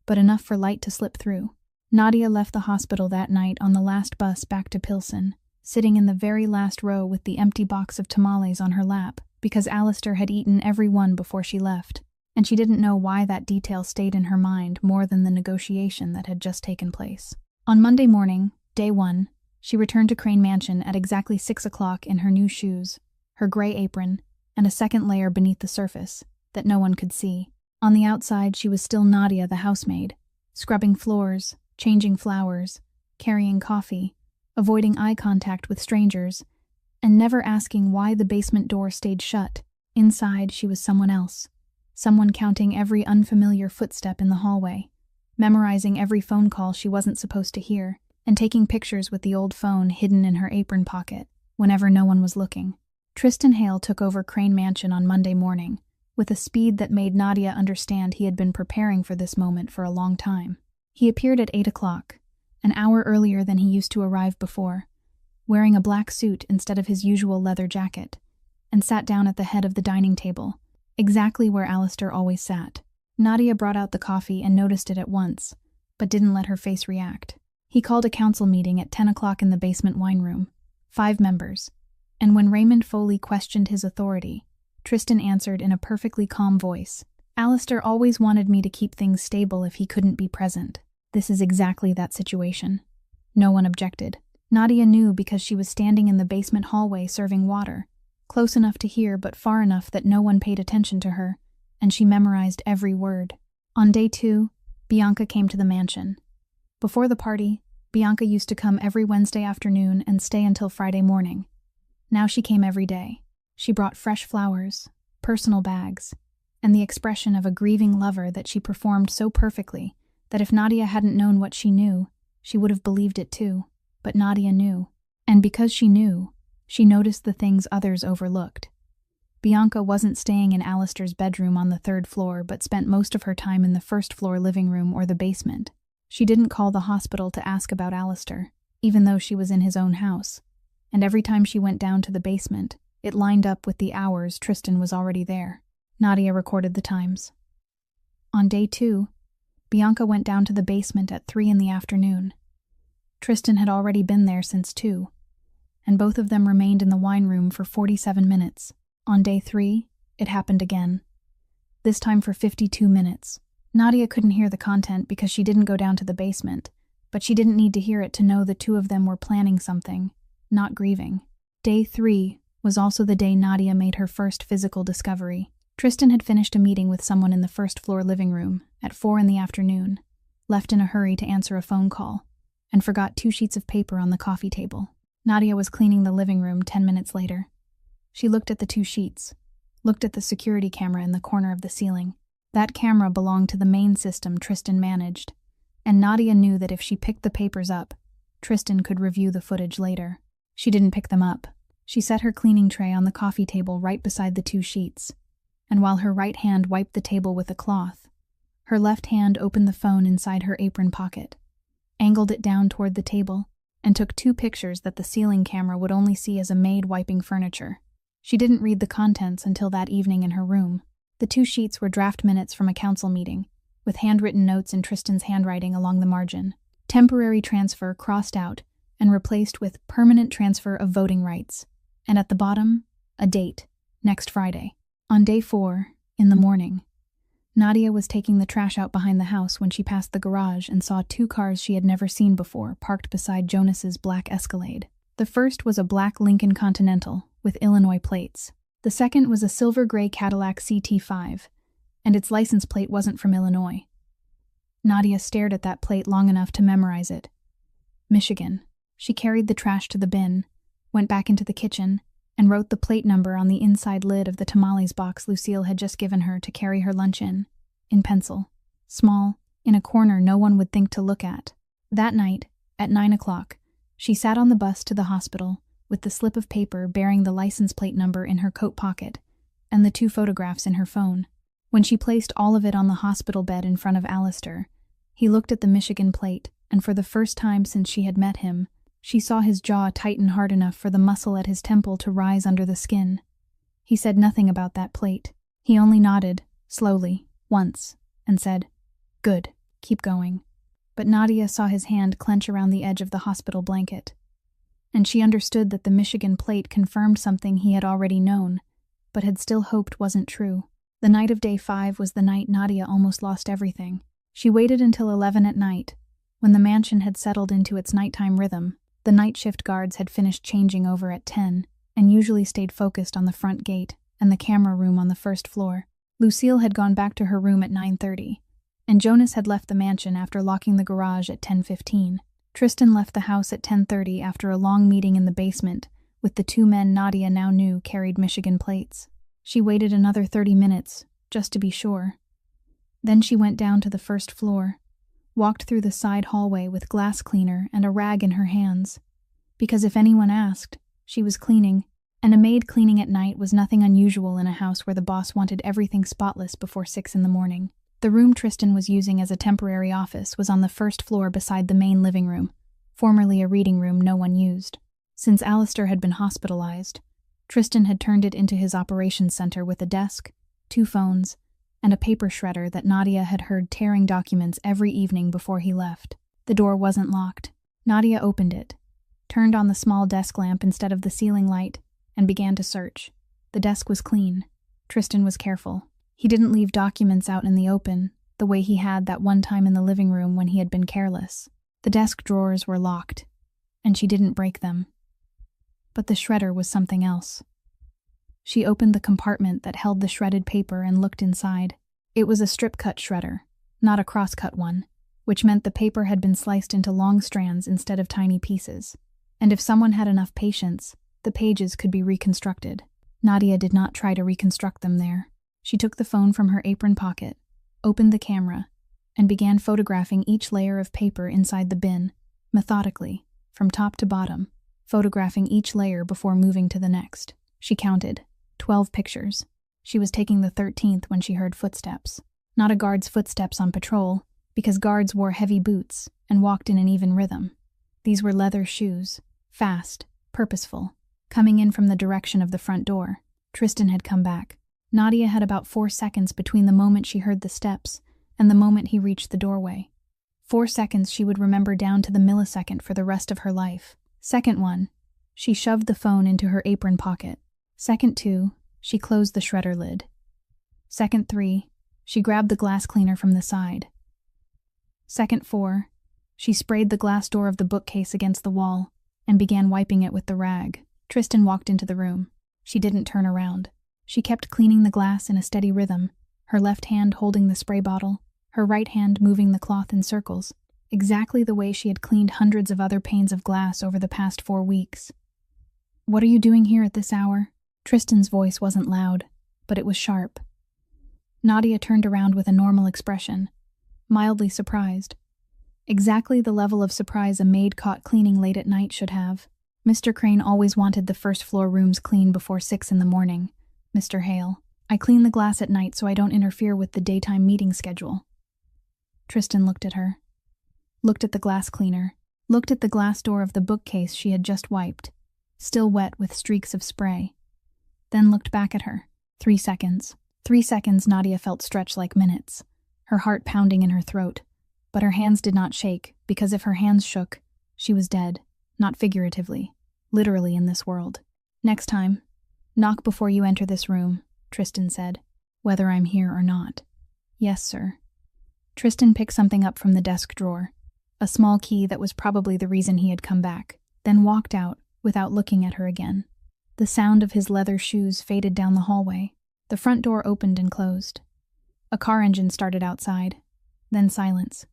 Speaker 1: but enough for light to slip through. Nadia left the hospital that night on the last bus back to Pilsen, sitting in the very last row with the empty box of tamales on her lap, because Alistair had eaten every one before she left, and she didn't know why that detail stayed in her mind more than the negotiation that had just taken place. On Monday morning, day 1, she returned to Crane Mansion at exactly 6 o'clock in her new shoes, her gray apron, and a second layer beneath the surface that no one could see. On the outside, she was still Nadia the housemaid, scrubbing floors, changing flowers, carrying coffee, avoiding eye contact with strangers, and never asking why the basement door stayed shut. Inside, she was someone else, someone counting every unfamiliar footstep in the hallway, memorizing every phone call she wasn't supposed to hear, and taking pictures with the old phone hidden in her apron pocket whenever no one was looking. Tristan Hale took over Crane Mansion on Monday morning, with a speed that made Nadia understand he had been preparing for this moment for a long time. He appeared at 8 o'clock, an hour earlier than he used to arrive before, wearing a black suit instead of his usual leather jacket, and sat down at the head of the dining table, exactly where Alistair always sat. Nadia brought out the coffee and noticed it at once, but didn't let her face react. He called a council meeting at 10 o'clock in the basement wine room, 5 members, and when Raymond Foley questioned his authority, Tristan answered in a perfectly calm voice, "Alistair always wanted me to keep things stable if he couldn't be present. This is exactly that situation." No one objected. Nadia knew because she was standing in the basement hallway serving water, close enough to hear but far enough that no one paid attention to her, and she memorized every word. On day 2, Bianca came to the mansion. Before the party, Bianca used to come every Wednesday afternoon and stay until Friday morning. Now she came every day. She brought fresh flowers, personal bags, and the expression of a grieving lover that she performed so perfectly that if Nadia hadn't known what she knew, she would have believed it too. But Nadia knew, and because she knew, she noticed the things others overlooked. Bianca wasn't staying in Alistair's bedroom on the 3rd floor, but spent most of her time in the 1st floor living room or the basement. She didn't call the hospital to ask about Alistair, even though she was in his own house, and every time she went down to the basement, it lined up with the hours Tristan was already there. Nadia recorded the times. On day 2, Bianca went down to the basement at 3 in the afternoon. Tristan had already been there since 2, and both of them remained in the wine room for 47 minutes. On day 3, it happened again, this time for 52 minutes. Nadia couldn't hear the content because she didn't go down to the basement, but she didn't need to hear it to know the two of them were planning something, not grieving. Day 3 was also the day Nadia made her first physical discovery. Tristan had finished a meeting with someone in the 1st floor living room at 4 in the afternoon, left in a hurry to answer a phone call, and forgot 2 sheets of paper on the coffee table. Nadia was cleaning the living room 10 minutes later. She looked at the 2 sheets, looked at the security camera in the corner of the ceiling. That camera belonged to the main system Tristan managed, and Nadia knew that if she picked the papers up, Tristan could review the footage later. She didn't pick them up. She set her cleaning tray on the coffee table right beside the 2 sheets, and while her right hand wiped the table with a cloth, her left hand opened the phone inside her apron pocket, angled it down toward the table, and took 2 pictures that the ceiling camera would only see as a maid wiping furniture. She didn't read the contents until that evening in her room. The 2 sheets were draft minutes from a council meeting, with handwritten notes in Tristan's handwriting along the margin. Temporary transfer crossed out and replaced with permanent transfer of voting rights, and at the bottom, a date, next Friday. On day 4, in the morning, Nadia was taking the trash out behind the house when she passed the garage and saw 2 cars she had never seen before parked beside Jonas's black Escalade. The first was a black Lincoln Continental with Illinois plates. The second was a silver-gray Cadillac CT5, and its license plate wasn't from Illinois. Nadia stared at that plate long enough to memorize it. Michigan. She carried the trash to the bin, went back into the kitchen, and wrote the plate number on the inside lid of the tamales box Lucille had just given her to carry her lunch in pencil. Small, in a corner no one would think to look at. That night, at 9 o'clock, she sat on the bus to the hospital, with the slip of paper bearing the license plate number in her coat pocket, and the 2 photographs in her phone. When she placed all of it on the hospital bed in front of Alistair, he looked at the Michigan plate, and for the first time since she had met him, she saw his jaw tighten hard enough for the muscle at his temple to rise under the skin. He said nothing about that plate. He only nodded, slowly, once, and said, "Good, keep going." But Nadia saw his hand clench around the edge of the hospital blanket. And she understood that the Michigan plate confirmed something he had already known, but had still hoped wasn't true. The night of day 5 was the night Nadia almost lost everything. She waited until 11 at night, when the mansion had settled into its nighttime rhythm. The night shift guards had finished changing over at 10, and usually stayed focused on the front gate and the camera room on the first floor. Lucille had gone back to her room at 9:30, and Jonas had left the mansion after locking the garage at 10:15. Tristan left the house at 10:30 after a long meeting in the basement with the 2 men Nadia now knew carried Michigan plates. She waited another 30 minutes, just to be sure. Then she went down to the first floor, walked through the side hallway with glass cleaner and a rag in her hands. Because if anyone asked, she was cleaning, and a maid cleaning at night was nothing unusual in a house where the boss wanted everything spotless before 6 in the morning. The room Tristan was using as a temporary office was on the first floor beside the main living room, formerly a reading room no one used. Since Alistair had been hospitalized, Tristan had turned it into his operations center with a desk, 2 phones, and a paper shredder that Nadia had heard tearing documents every evening before he left. The door wasn't locked. Nadia opened it, turned on the small desk lamp instead of the ceiling light, and began to search. The desk was clean. Tristan was careful. He didn't leave documents out in the open, the way he had that one time in the living room when he had been careless. The desk drawers were locked, and she didn't break them. But the shredder was something else. She opened the compartment that held the shredded paper and looked inside. It was a strip-cut shredder, not a cross-cut one, which meant the paper had been sliced into long strands instead of tiny pieces. And if someone had enough patience, the pages could be reconstructed. Nadia did not try to reconstruct them there. She took the phone from her apron pocket, opened the camera, and began photographing each layer of paper inside the bin, methodically, from top to bottom, photographing each layer before moving to the next. She counted 12 pictures. She was taking the 13th when she heard footsteps. Not a guard's footsteps on patrol, because guards wore heavy boots and walked in an even rhythm. These were leather shoes, fast, purposeful, coming in from the direction of the front door. Tristan had come back. Nadia had about 4 seconds between the moment she heard the steps and the moment he reached the doorway. 4 seconds she would remember down to the millisecond for the rest of her life. Second 1, she shoved the phone into her apron pocket. Second 2, she closed the shredder lid. Second 3, she grabbed the glass cleaner from the side. Second 4, she sprayed the glass door of the bookcase against the wall and began wiping it with the rag. Tristan walked into the room. She didn't turn around. She kept cleaning the glass in a steady rhythm, her left hand holding the spray bottle, her right hand moving the cloth in circles, exactly the way she had cleaned hundreds of other panes of glass over the past 4 weeks. "What are you doing here at this hour?" Tristan's voice wasn't loud, but it was sharp. Nadia turned around with a normal expression, mildly surprised. Exactly the level of surprise a maid caught cleaning late at night should have. "Mr. Crane always wanted the first floor rooms cleaned before 6 in the morning, Mr. Hale. I clean the glass at night so I don't interfere with the daytime meeting schedule." Tristan looked at her, looked at the glass cleaner, looked at the glass door of the bookcase she had just wiped, still wet with streaks of spray, then looked back at her. 3 seconds. 3 seconds Nadia felt stretch like minutes, her heart pounding in her throat, but her hands did not shake, because if her hands shook, she was dead, not figuratively, literally in this world. "Next time, knock before you enter this room," Tristan said, "whether I'm here or not." "Yes, sir." Tristan picked something up from the desk drawer, a small key that was probably the reason he had come back, then walked out without looking at her again. The sound of his leather shoes faded down the hallway. The front door opened and closed. A car engine started outside, then silence.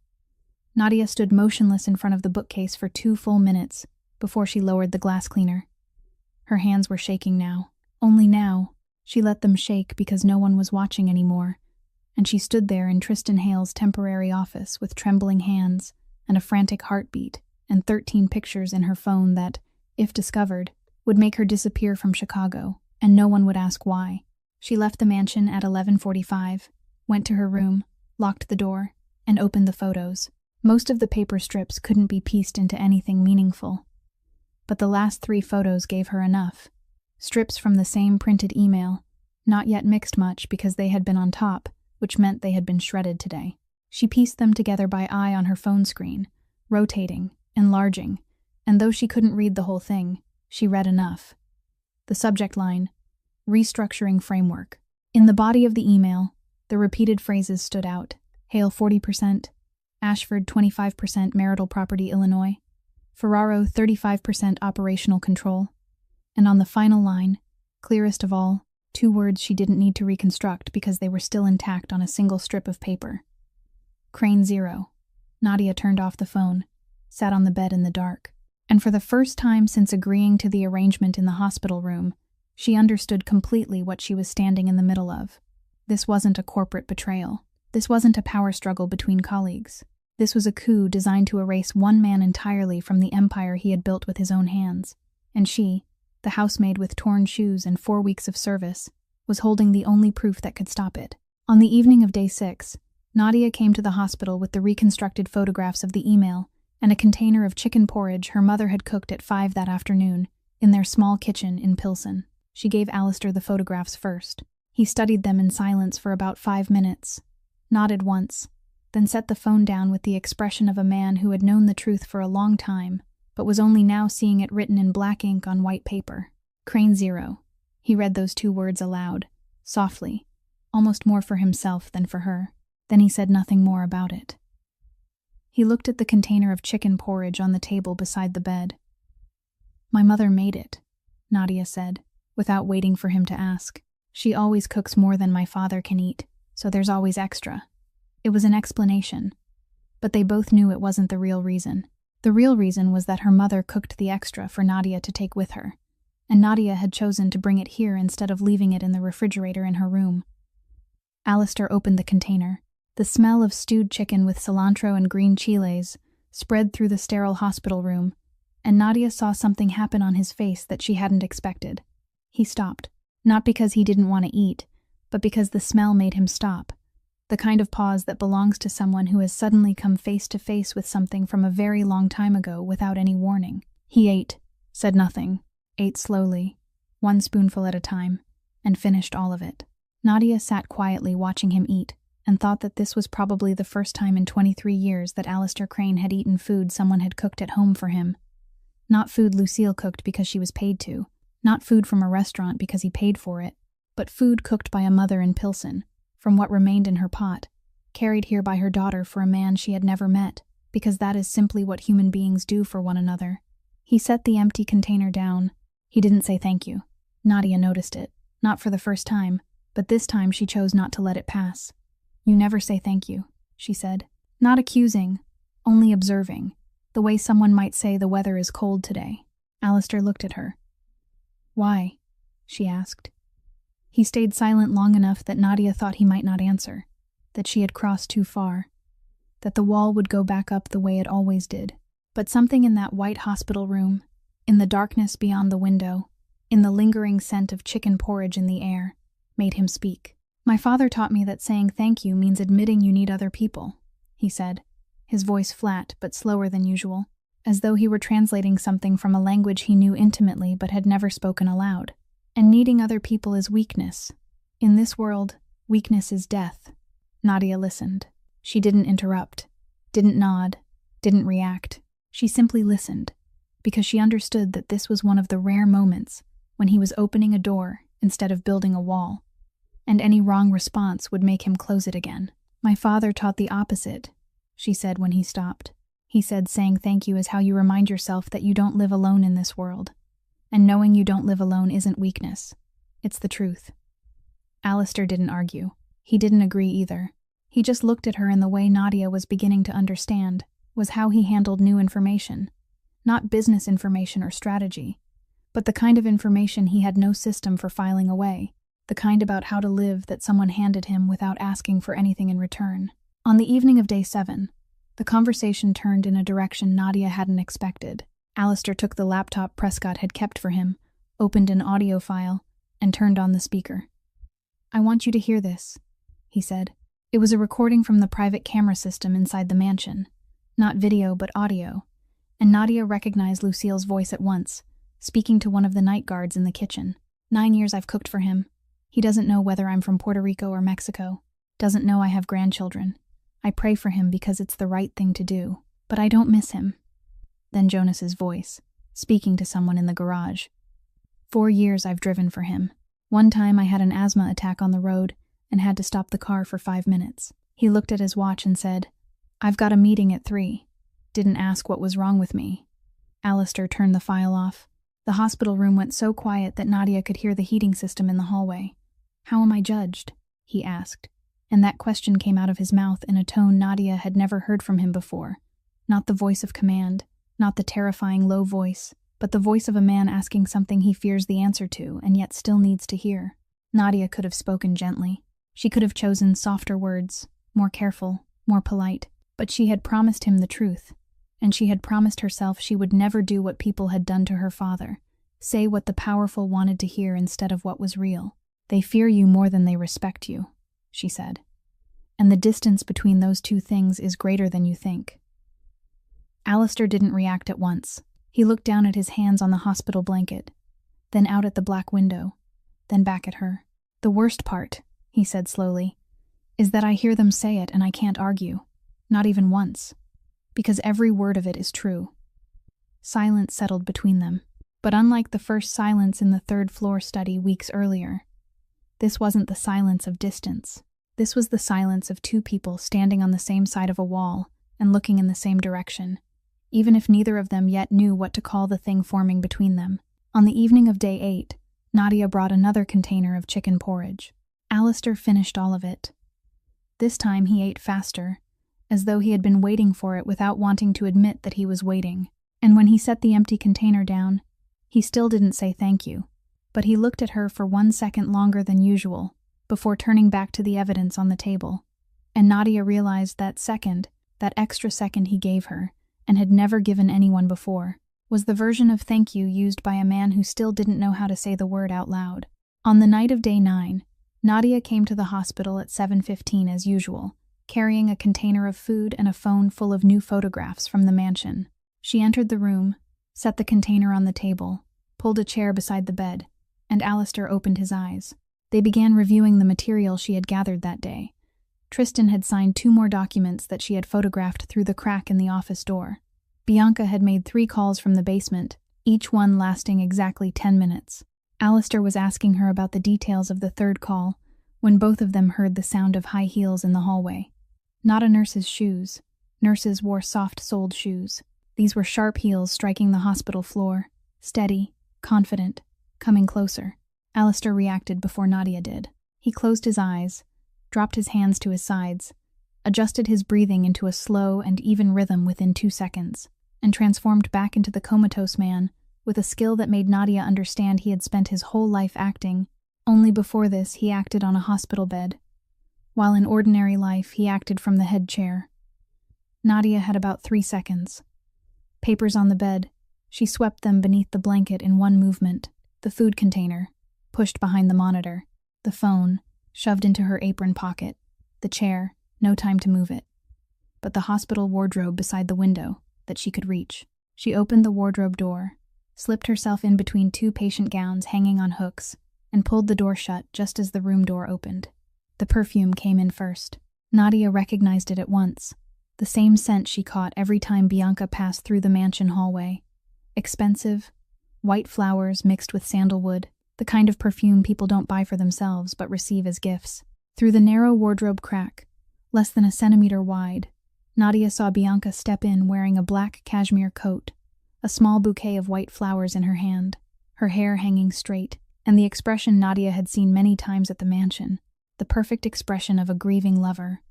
Speaker 1: Nadia stood motionless in front of the bookcase for 2 full minutes before she lowered the glass cleaner. Her hands were shaking now. Only now, she let them shake because no one was watching anymore, and she stood there in Tristan Hale's temporary office with trembling hands and a frantic heartbeat and 13 pictures in her phone that, if discovered, would make her disappear from Chicago, and no one would ask why. She left the mansion at 11:45, went to her room, locked the door, and opened the photos. Most of the paper strips couldn't be pieced into anything meaningful. But the last 3 photos gave her enough. Strips from the same printed email, not yet mixed much because they had been on top, which meant they had been shredded today. She pieced them together by eye on her phone screen, rotating, enlarging, and though she couldn't read the whole thing, she read enough. The subject line, restructuring framework. In the body of the email, the repeated phrases stood out. Hale 40%, Ashford 25% marital property Illinois, Ferraro 35% operational control, and on the final line, clearest of all, 2 words she didn't need to reconstruct because they were still intact on a single strip of paper. Crane 0. Nadia turned off the phone, sat on the bed in the dark, and for the first time since agreeing to the arrangement in the hospital room, she understood completely what she was standing in the middle of. This wasn't a corporate betrayal. This wasn't a power struggle between colleagues. This was a coup designed to erase one man entirely from the empire he had built with his own hands. And she, the housemaid with torn shoes and 4 weeks of service, was holding the only proof that could stop it. On the evening of day 6, Nadia came to the hospital with the reconstructed photographs of the email and a container of chicken porridge her mother had cooked at 5 that afternoon in their small kitchen in Pilsen. She gave Alistair the photographs first. He studied them in silence for about 5 minutes, nodded once, then set the phone down with the expression of a man who had known the truth for a long time, but was only now seeing it written in black ink on white paper. Crane 0. He read those 2 words aloud, softly, almost more for himself than for her. Then he said nothing more about it. He looked at the container of chicken porridge on the table beside the bed. "My mother made it," Nadia said, without waiting for him to ask. "She always cooks more than my father can eat, so there's always extra." It was an explanation, but they both knew it wasn't the real reason. The real reason was that her mother cooked the extra for Nadia to take with her, and Nadia had chosen to bring it here instead of leaving it in the refrigerator in her room. Alistair opened the container. The smell of stewed chicken with cilantro and green chiles spread through the sterile hospital room, and Nadia saw something happen on his face that she hadn't expected. He stopped, not because he didn't want to eat, but because the smell made him stop. The kind of pause that belongs to someone who has suddenly come face to face with something from a very long time ago without any warning. He ate, said nothing, ate slowly, 1 spoonful at a time, and finished all of it. Nadia sat quietly watching him eat, and thought that this was probably the first time in 23 years that Alistair Crane had eaten food someone had cooked at home for him. Not food Lucille cooked because she was paid to, not food from a restaurant because he paid for it, but food cooked by a mother in Pilsen, from what remained in her pot, carried here by her daughter for a man she had never met, because that is simply what human beings do for one another. He set the empty container down. He didn't say thank you. Nadia noticed it, not for the first time, but this time she chose not to let it pass. "You never say thank you," she said. Not accusing, only observing, the way someone might say the weather is cold today. Alistair looked at her. "Why?" she asked. He stayed silent long enough that Nadia thought he might not answer, that she had crossed too far, that the wall would go back up the way it always did. But something in that white hospital room, in the darkness beyond the window, in the lingering scent of chicken porridge in the air, made him speak. "My father taught me that saying thank you means admitting you need other people," he said, his voice flat but slower than usual, as though he were translating something from a language he knew intimately but had never spoken aloud. "And needing other people is weakness. In this world, weakness is death." Nadia listened. She didn't interrupt, didn't nod, didn't react. She simply listened, because she understood that this was one of the rare moments when he was opening a door instead of building a wall, and any wrong response would make him close it again. "My father taught the opposite," she said when he stopped. "He said saying thank you is how you remind yourself that you don't live alone in this world. And knowing you don't live alone isn't weakness. It's the truth." Alistair didn't argue. He didn't agree either. He just looked at her in the way Nadia was beginning to understand, was how he handled new information. Not business information or strategy, but the kind of information he had no system for filing away, the kind about how to live that someone handed him without asking for anything in return. On the evening of day 7, the conversation turned in a direction Nadia hadn't expected. Alistair took the laptop Prescott had kept for him, opened an audio file, and turned on the speaker. "I want you to hear this," he said. It was a recording from the private camera system inside the mansion. Not video, but audio. And Nadia recognized Lucille's voice at once, speaking to one of the night guards in the kitchen. 9 years I've cooked for him. He doesn't know whether I'm from Puerto Rico or Mexico. Doesn't know I have grandchildren. I pray for him because it's the right thing to do. But I don't miss him. Then Jonas's voice, speaking to someone in the garage. 4 years I've driven for him. One time I had an asthma attack on the road and had to stop the car for 5 minutes. He looked at his watch and said, "I've got a meeting at 3. Didn't ask what was wrong with me." Alistair turned the file off. The hospital room went so quiet that Nadia could hear the heating system in the hallway. "How am I judged?" he asked, and that question came out of his mouth in a tone Nadia had never heard from him before. Not the voice of command, not the terrifying low voice, but the voice of a man asking something he fears the answer to and yet still needs to hear. Nadia could have spoken gently. She could have chosen softer words, more careful, more polite, but she had promised him the truth, and she had promised herself she would never do what people had done to her father, say what the powerful wanted to hear instead of what was real. "They fear you more than they respect you," she said. "And the distance between those two things is greater than you think." Alistair didn't react at once. He looked down at his hands on the hospital blanket, then out at the black window, then back at her. "The worst part," he said slowly, "is that I hear them say it and I can't argue. Not even once. Because every word of it is true." Silence settled between them. But unlike the first silence in the third-floor study weeks earlier, this wasn't the silence of distance. This was the silence of two people standing on the same side of a wall and looking in the same direction, even if neither of them yet knew what to call the thing forming between them. On the evening of day 8, Nadia brought another container of chicken porridge. Alistair finished all of it. This time he ate faster, as though he had been waiting for it without wanting to admit that he was waiting. And when he set the empty container down, he still didn't say thank you, but he looked at her for 1 second longer than usual before turning back to the evidence on the table. And Nadia realized that second, that extra second he gave her, and had never given anyone before, was the version of thank you used by a man who still didn't know how to say the word out loud. On the night of day 9, Nadia came to the hospital at 7:15 as usual, carrying a container of food and a phone full of new photographs from the mansion. She entered the room, set the container on the table, pulled a chair beside the bed, and Alistair opened his eyes. They began reviewing the material she had gathered that day. Tristan had signed 2 more documents that she had photographed through the crack in the office door. Bianca had made 3 calls from the basement, each one lasting exactly 10 minutes. Alistair was asking her about the details of the third call when both of them heard the sound of high heels in the hallway. Not a nurse's shoes. Nurses wore soft-soled shoes. These were sharp heels striking the hospital floor, steady, confident, coming closer. Alistair reacted before Nadia did. He closed his eyes, dropped his hands to his sides, adjusted his breathing into a slow and even rhythm within 2 seconds, and transformed back into the comatose man with a skill that made Nadia understand he had spent his whole life acting. Only before this he acted on a hospital bed, while in ordinary life he acted from the head chair. Nadia had about 3 seconds. Papers on the bed, she swept them beneath the blanket in one movement. The food container, pushed behind the monitor. The phone, shoved into her apron pocket. The chair, no time to move it. But the hospital wardrobe beside the window, that she could reach. She opened the wardrobe door, slipped herself in between 2 patient gowns hanging on hooks, and pulled the door shut just as the room door opened. The perfume came in first. Nadia recognized it at once. The same scent she caught every time Bianca passed through the mansion hallway. Expensive, white flowers mixed with sandalwood, the kind of perfume people don't buy for themselves but receive as gifts. Through the narrow wardrobe crack, less than a centimeter wide, Nadia saw Bianca step in wearing a black cashmere coat, a small bouquet of white flowers in her hand, her hair hanging straight, and the expression Nadia had seen many times at the mansion, the perfect expression of a grieving lover,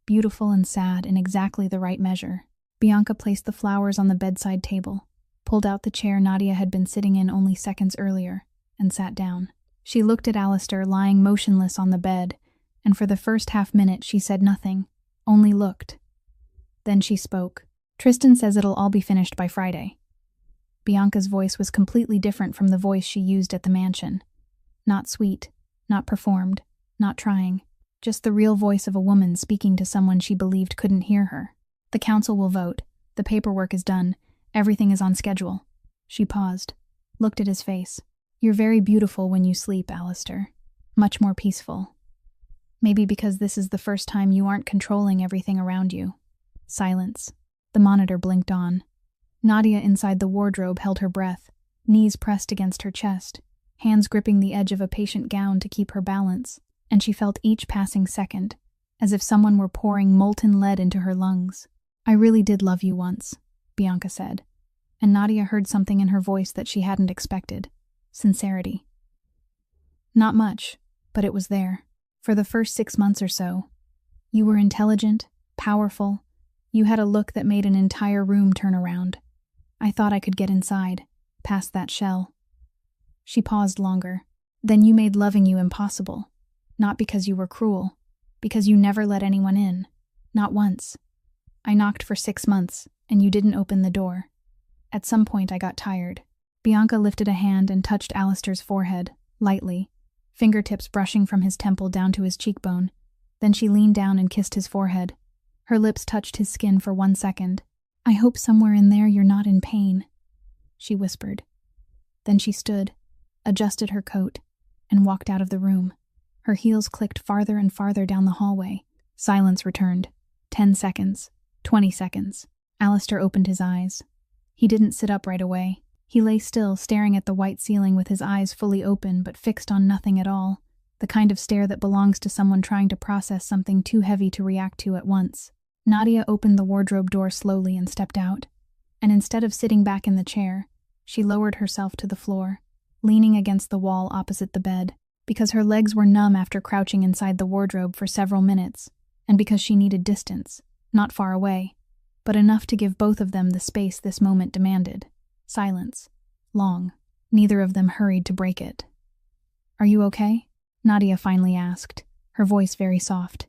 Speaker 1: beautiful and sad in exactly the right measure. Bianca placed the flowers on the bedside table, pulled out the chair Nadia had been sitting in only seconds earlier, and sat down. She looked at Alistair lying motionless on the bed, and for the first half-minute she said nothing, only looked. Then she spoke. "Tristan says it'll all be finished by Friday." Bianca's voice was completely different from the voice she used at the mansion. Not sweet, not performed, not trying. Just the real voice of a woman speaking to someone she believed couldn't hear her. The council will vote. The paperwork is done. Everything is on schedule. She paused, looked at his face. You're very beautiful when you sleep, Alistair. Much more peaceful. Maybe because this is the first time you aren't controlling everything around you. Silence. The monitor blinked on. Nadia inside the wardrobe held her breath, knees pressed against her chest, hands gripping the edge of a patient gown to keep her balance, and she felt each passing second, as if someone were pouring molten lead into her lungs. I really did love you once, Bianca said, and Nadia heard something in her voice that she hadn't expected. Sincerity. Not much, but it was there. For the first 6 months or so. You were intelligent, powerful. You had a look that made an entire room turn around. I thought I could get inside, past that shell. She paused longer. Then you made loving you impossible. Not because you were cruel, because you never let anyone in. Not once. I knocked for 6 months, and you didn't open the door. At some point I got tired. Bianca lifted a hand and touched Alistair's forehead, lightly, fingertips brushing from his temple down to his cheekbone. Then she leaned down and kissed his forehead. Her lips touched his skin for 1 second. I hope somewhere in there you're not in pain, she whispered. Then she stood, adjusted her coat, and walked out of the room. Her heels clicked farther and farther down the hallway. Silence returned. 10 seconds. 20 seconds. Alistair opened his eyes. He didn't sit up right away. He lay still, staring at the white ceiling with his eyes fully open but fixed on nothing at all, the kind of stare that belongs to someone trying to process something too heavy to react to at once. Nadia opened the wardrobe door slowly and stepped out, and instead of sitting back in the chair, she lowered herself to the floor, leaning against the wall opposite the bed, because her legs were numb after crouching inside the wardrobe for several minutes, and because she needed distance, not far away, but enough to give both of them the space this moment demanded. Silence. Long. Neither of them hurried to break it. Are you okay? Nadia finally asked, her voice very soft.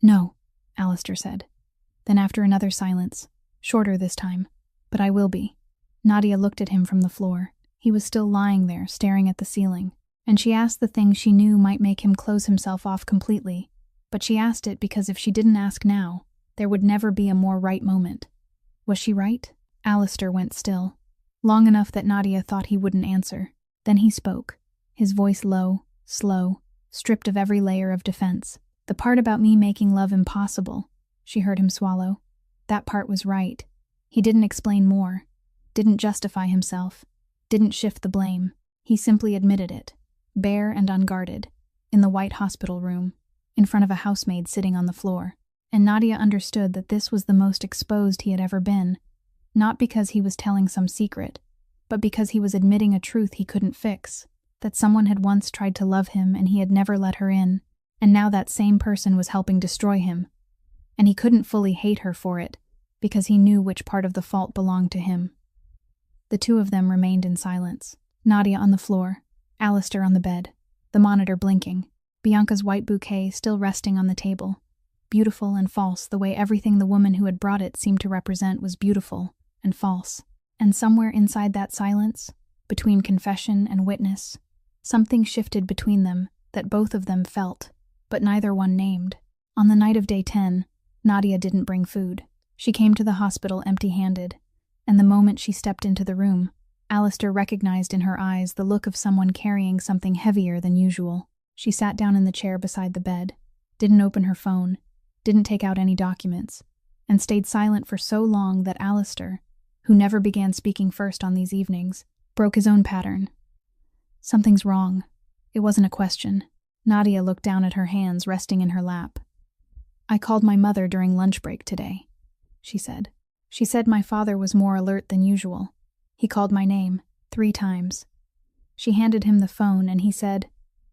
Speaker 1: No, Alistair said. Then after another silence, shorter this time, but I will be. Nadia looked at him from the floor. He was still lying there, staring at the ceiling, and she asked the thing she knew might make him close himself off completely, but she asked it because if she didn't ask now, there would never be a more right moment. Was she right? Alistair went still. Long enough that Nadia thought he wouldn't answer. Then he spoke, his voice low, slow, stripped of every layer of defense. The part about me making love impossible, she heard him swallow. That part was right. He didn't explain more, didn't justify himself, didn't shift the blame. He simply admitted it, bare and unguarded, in the white hospital room, in front of a housemaid sitting on the floor. And Nadia understood that this was the most exposed he had ever been. Not because he was telling some secret, but because he was admitting a truth he couldn't fix, that someone had once tried to love him and he had never let her in, and now that same person was helping destroy him. And he couldn't fully hate her for it, because he knew which part of the fault belonged to him. The two of them remained in silence, Nadia on the floor, Alistair on the bed, the monitor blinking, Bianca's white bouquet still resting on the table. Beautiful and false, the way everything the woman who had brought it seemed to represent was beautiful and false. And somewhere inside that silence, between confession and witness, something shifted between them that both of them felt, but neither one named. On the night of day 10, Nadia didn't bring food. She came to the hospital empty-handed, and the moment she stepped into the room, Alistair recognized in her eyes the look of someone carrying something heavier than usual. She sat down in the chair beside the bed, didn't open her phone, didn't take out any documents, and stayed silent for so long that Alistair, who never began speaking first on these evenings, broke his own pattern. Something's wrong. It wasn't a question. Nadia looked down at her hands resting in her lap. I called my mother during lunch break today, she said. She said my father was more alert than usual. He called my name 3 times. She handed him the phone and he said,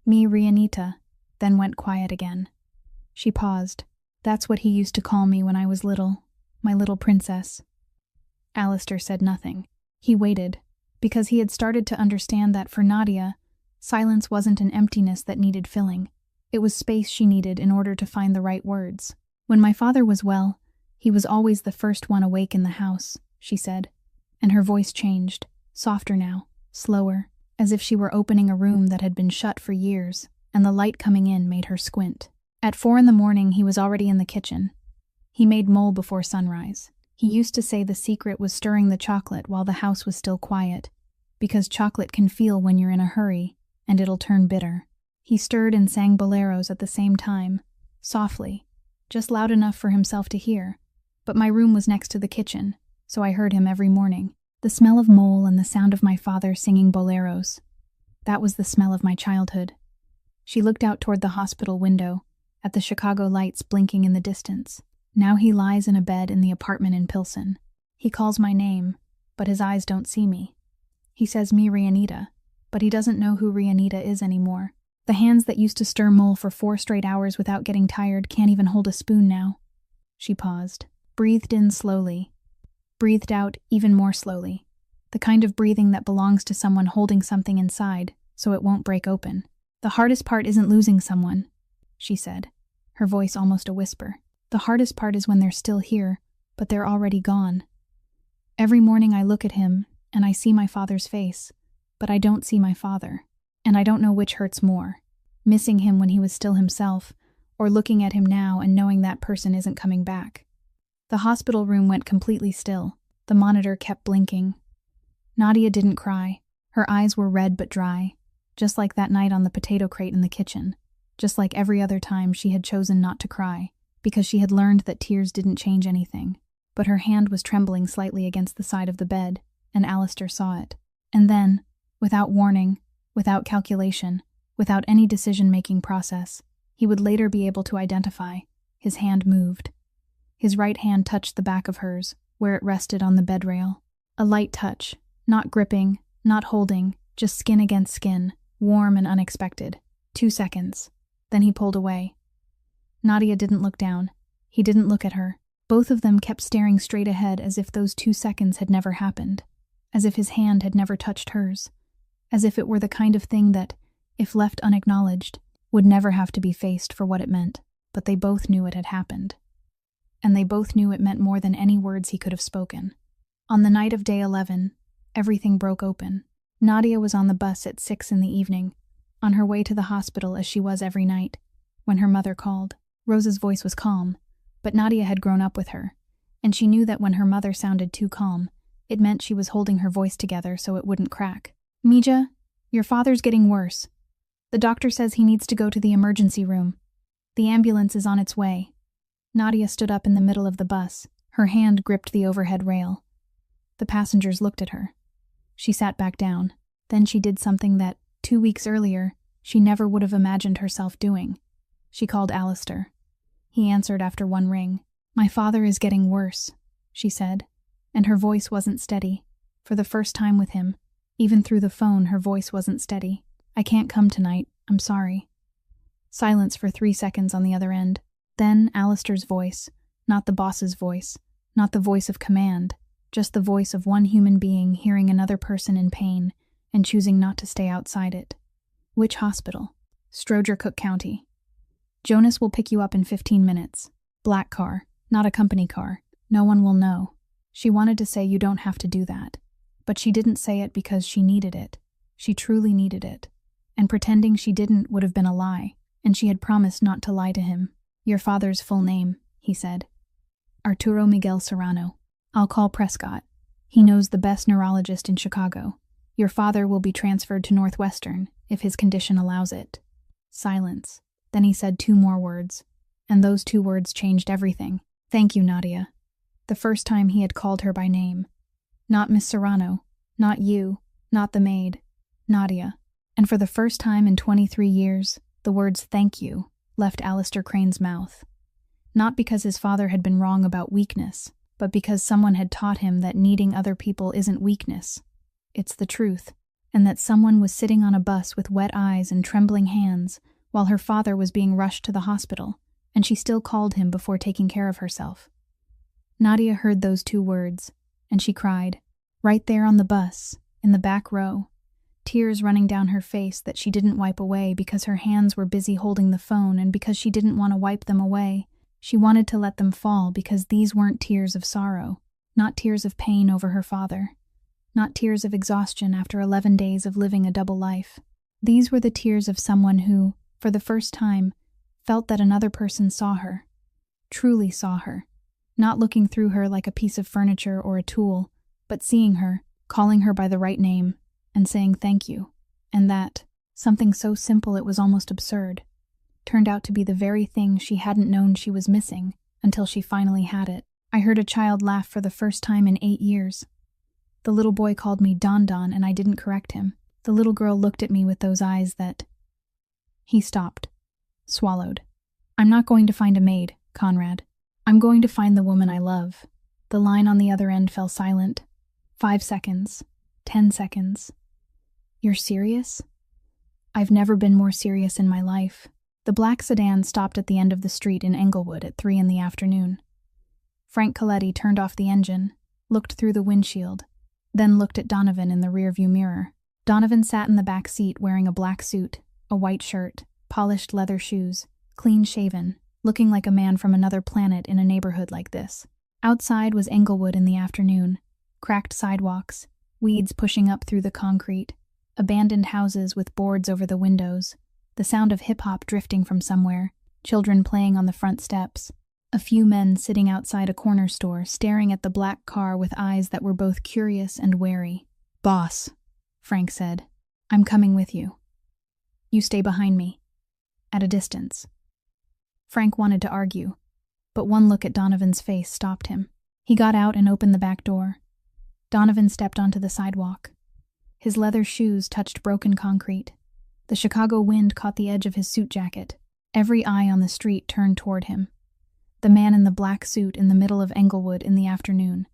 Speaker 1: "Mi Rianita," then went quiet again. She paused. That's what he used to call me when I was little, my little princess. Alistair said nothing. He waited, because he had started to understand that for Nadia, silence wasn't an emptiness that needed filling. It was space she needed in order to find the right words. When my father was well, he was always the first one awake in the house, she said, and her voice changed, softer now, slower, as if she were opening a room that had been shut for years, and the light coming in made her squint. At 4 in the morning, he was already in the kitchen. He made mole before sunrise. He used to say the secret was stirring the chocolate while the house was still quiet, because chocolate can feel when you're in a hurry, and it'll turn bitter. He stirred and sang boleros at the same time, softly, just loud enough for himself to hear. But my room was next to the kitchen, so I heard him every morning. The smell of mole and the sound of my father singing boleros. That was the smell of my childhood. She looked out toward the hospital window, at the Chicago lights blinking in the distance. Now he lies in a bed in the apartment in Pilsen. He calls my name, but his eyes don't see me. He says me Rianita, but he doesn't know who Rianita is anymore. The hands that used to stir mole for 4 straight hours without getting tired can't even hold a spoon now. She paused, breathed in slowly, breathed out even more slowly. The kind of breathing that belongs to someone holding something inside so it won't break open. The hardest part isn't losing someone, she said, her voice almost a whisper. The hardest part is when they're still here, but they're already gone. Every morning I look at him, and I see my father's face, but I don't see my father. And I don't know which hurts more, missing him when he was still himself, or looking at him now and knowing that person isn't coming back. The hospital room went completely still. The monitor kept blinking. Nadia didn't cry. Her eyes were red but dry, just like that night on the potato crate in the kitchen, just like every other time she had chosen not to cry, because she had learned that tears didn't change anything. But her hand was trembling slightly against the side of the bed, and Alistair saw it. And then, without warning, without calculation, without any decision-making process, he would later be able to identify. His hand moved. His right hand touched the back of hers, where it rested on the bed rail. A light touch, not gripping, not holding, just skin against skin, warm and unexpected. 2 seconds. Then he pulled away. Nadia didn't look down. He didn't look at her. Both of them kept staring straight ahead as if those 2 seconds had never happened, as if his hand had never touched hers, as if it were the kind of thing that, if left unacknowledged, would never have to be faced for what it meant. But they both knew it had happened. And they both knew it meant more than any words he could have spoken. On the night of day 11, everything broke open. Nadia was on the bus at 6 in the evening, on her way to the hospital as she was every night, when her mother called. Rosa's voice was calm, but Nadia had grown up with her, and she knew that when her mother sounded too calm, it meant she was holding her voice together so it wouldn't crack. "Mija, your father's getting worse. The doctor says he needs to go to the emergency room. The ambulance is on its way." Nadia stood up in the middle of the bus. Her hand gripped the overhead rail. The passengers looked at her. She sat back down. Then she did something that, 2 weeks earlier, she never would have imagined herself doing. She called Alistair. He answered after 1 ring. "My father is getting worse," she said, and her voice wasn't steady. For the first time with him, even through the phone, her voice wasn't steady. "I can't come tonight, I'm sorry." Silence for 3 seconds on the other end. Then Alistair's voice, not the boss's voice, not the voice of command, just the voice of one human being hearing another person in pain and choosing not to stay outside it. "Which hospital?" "Stroger, Cook County." "Jonas will pick you up in 15 minutes. Black car, not a company car. No one will know." She wanted to say you don't have to do that, but she didn't say it because she needed it. She truly needed it. And pretending she didn't would have been a lie, and she had promised not to lie to him. "Your father's full name," he said. "Arturo Miguel Serrano. I'll call Prescott. He knows the best neurologist in Chicago. Your father will be transferred to Northwestern, if his condition allows it." Silence. Then he said 2 more words, and those 2 words changed everything. "Thank you, Nadia." The first time he had called her by name. Not Miss Serrano, not you, not the maid, Nadia. And for the first time in 23 years, the words "thank you" left Alistair Crane's mouth. Not because his father had been wrong about weakness, but because someone had taught him that needing other people isn't weakness. It's the truth, and that someone was sitting on a bus with wet eyes and trembling hands while her father was being rushed to the hospital, and she still called him before taking care of herself. Nadia heard those 2 words, and she cried, right there on the bus, in the back row, tears running down her face that she didn't wipe away because her hands were busy holding the phone and because she didn't want to wipe them away. She wanted to let them fall because these weren't tears of sorrow, not tears of pain over her father, not tears of exhaustion after 11 days of living a double life. These were the tears of someone who, for the first time, felt that another person saw her, truly saw her, not looking through her like a piece of furniture or a tool, but seeing her, calling her by the right name, and saying thank you, and that, something so simple it was almost absurd, turned out to be the very thing she hadn't known she was missing until she finally had it. I heard a child laugh for the first time in 8 years. The little boy called me Don Don and I didn't correct him. The little girl looked at me with those eyes that... He stopped, swallowed. I'm not going to find a maid, Conrad. I'm going to find the woman I love. The line on the other end fell silent. 5 seconds. 10 seconds. You're serious? I've never been more serious in my life. The black sedan stopped at the end of the street in Englewood at 3 in the afternoon. Frank Coletti turned off the engine, looked through the windshield, then looked at Donovan in the rearview mirror. Donovan sat in the back seat wearing a black suit, a white shirt, polished leather shoes, clean-shaven, looking like a man from another planet in a neighborhood like this. Outside was Englewood in the afternoon, cracked sidewalks, weeds pushing up through the concrete, abandoned houses with boards over the windows, the sound of hip-hop drifting from somewhere, children playing on the front steps, a few men sitting outside a corner store staring at the black car with eyes that were both curious and wary. "Boss," Frank said, "I'm coming with you. You stay behind me, at a distance." Frank wanted to argue, but one look at Donovan's face stopped him. He got out and opened the back door. Donovan stepped onto the sidewalk. His leather shoes touched broken concrete. The Chicago wind caught the edge of his suit jacket. Every eye on the street turned toward him. The man in the black suit in the middle of Englewood in the afternoon,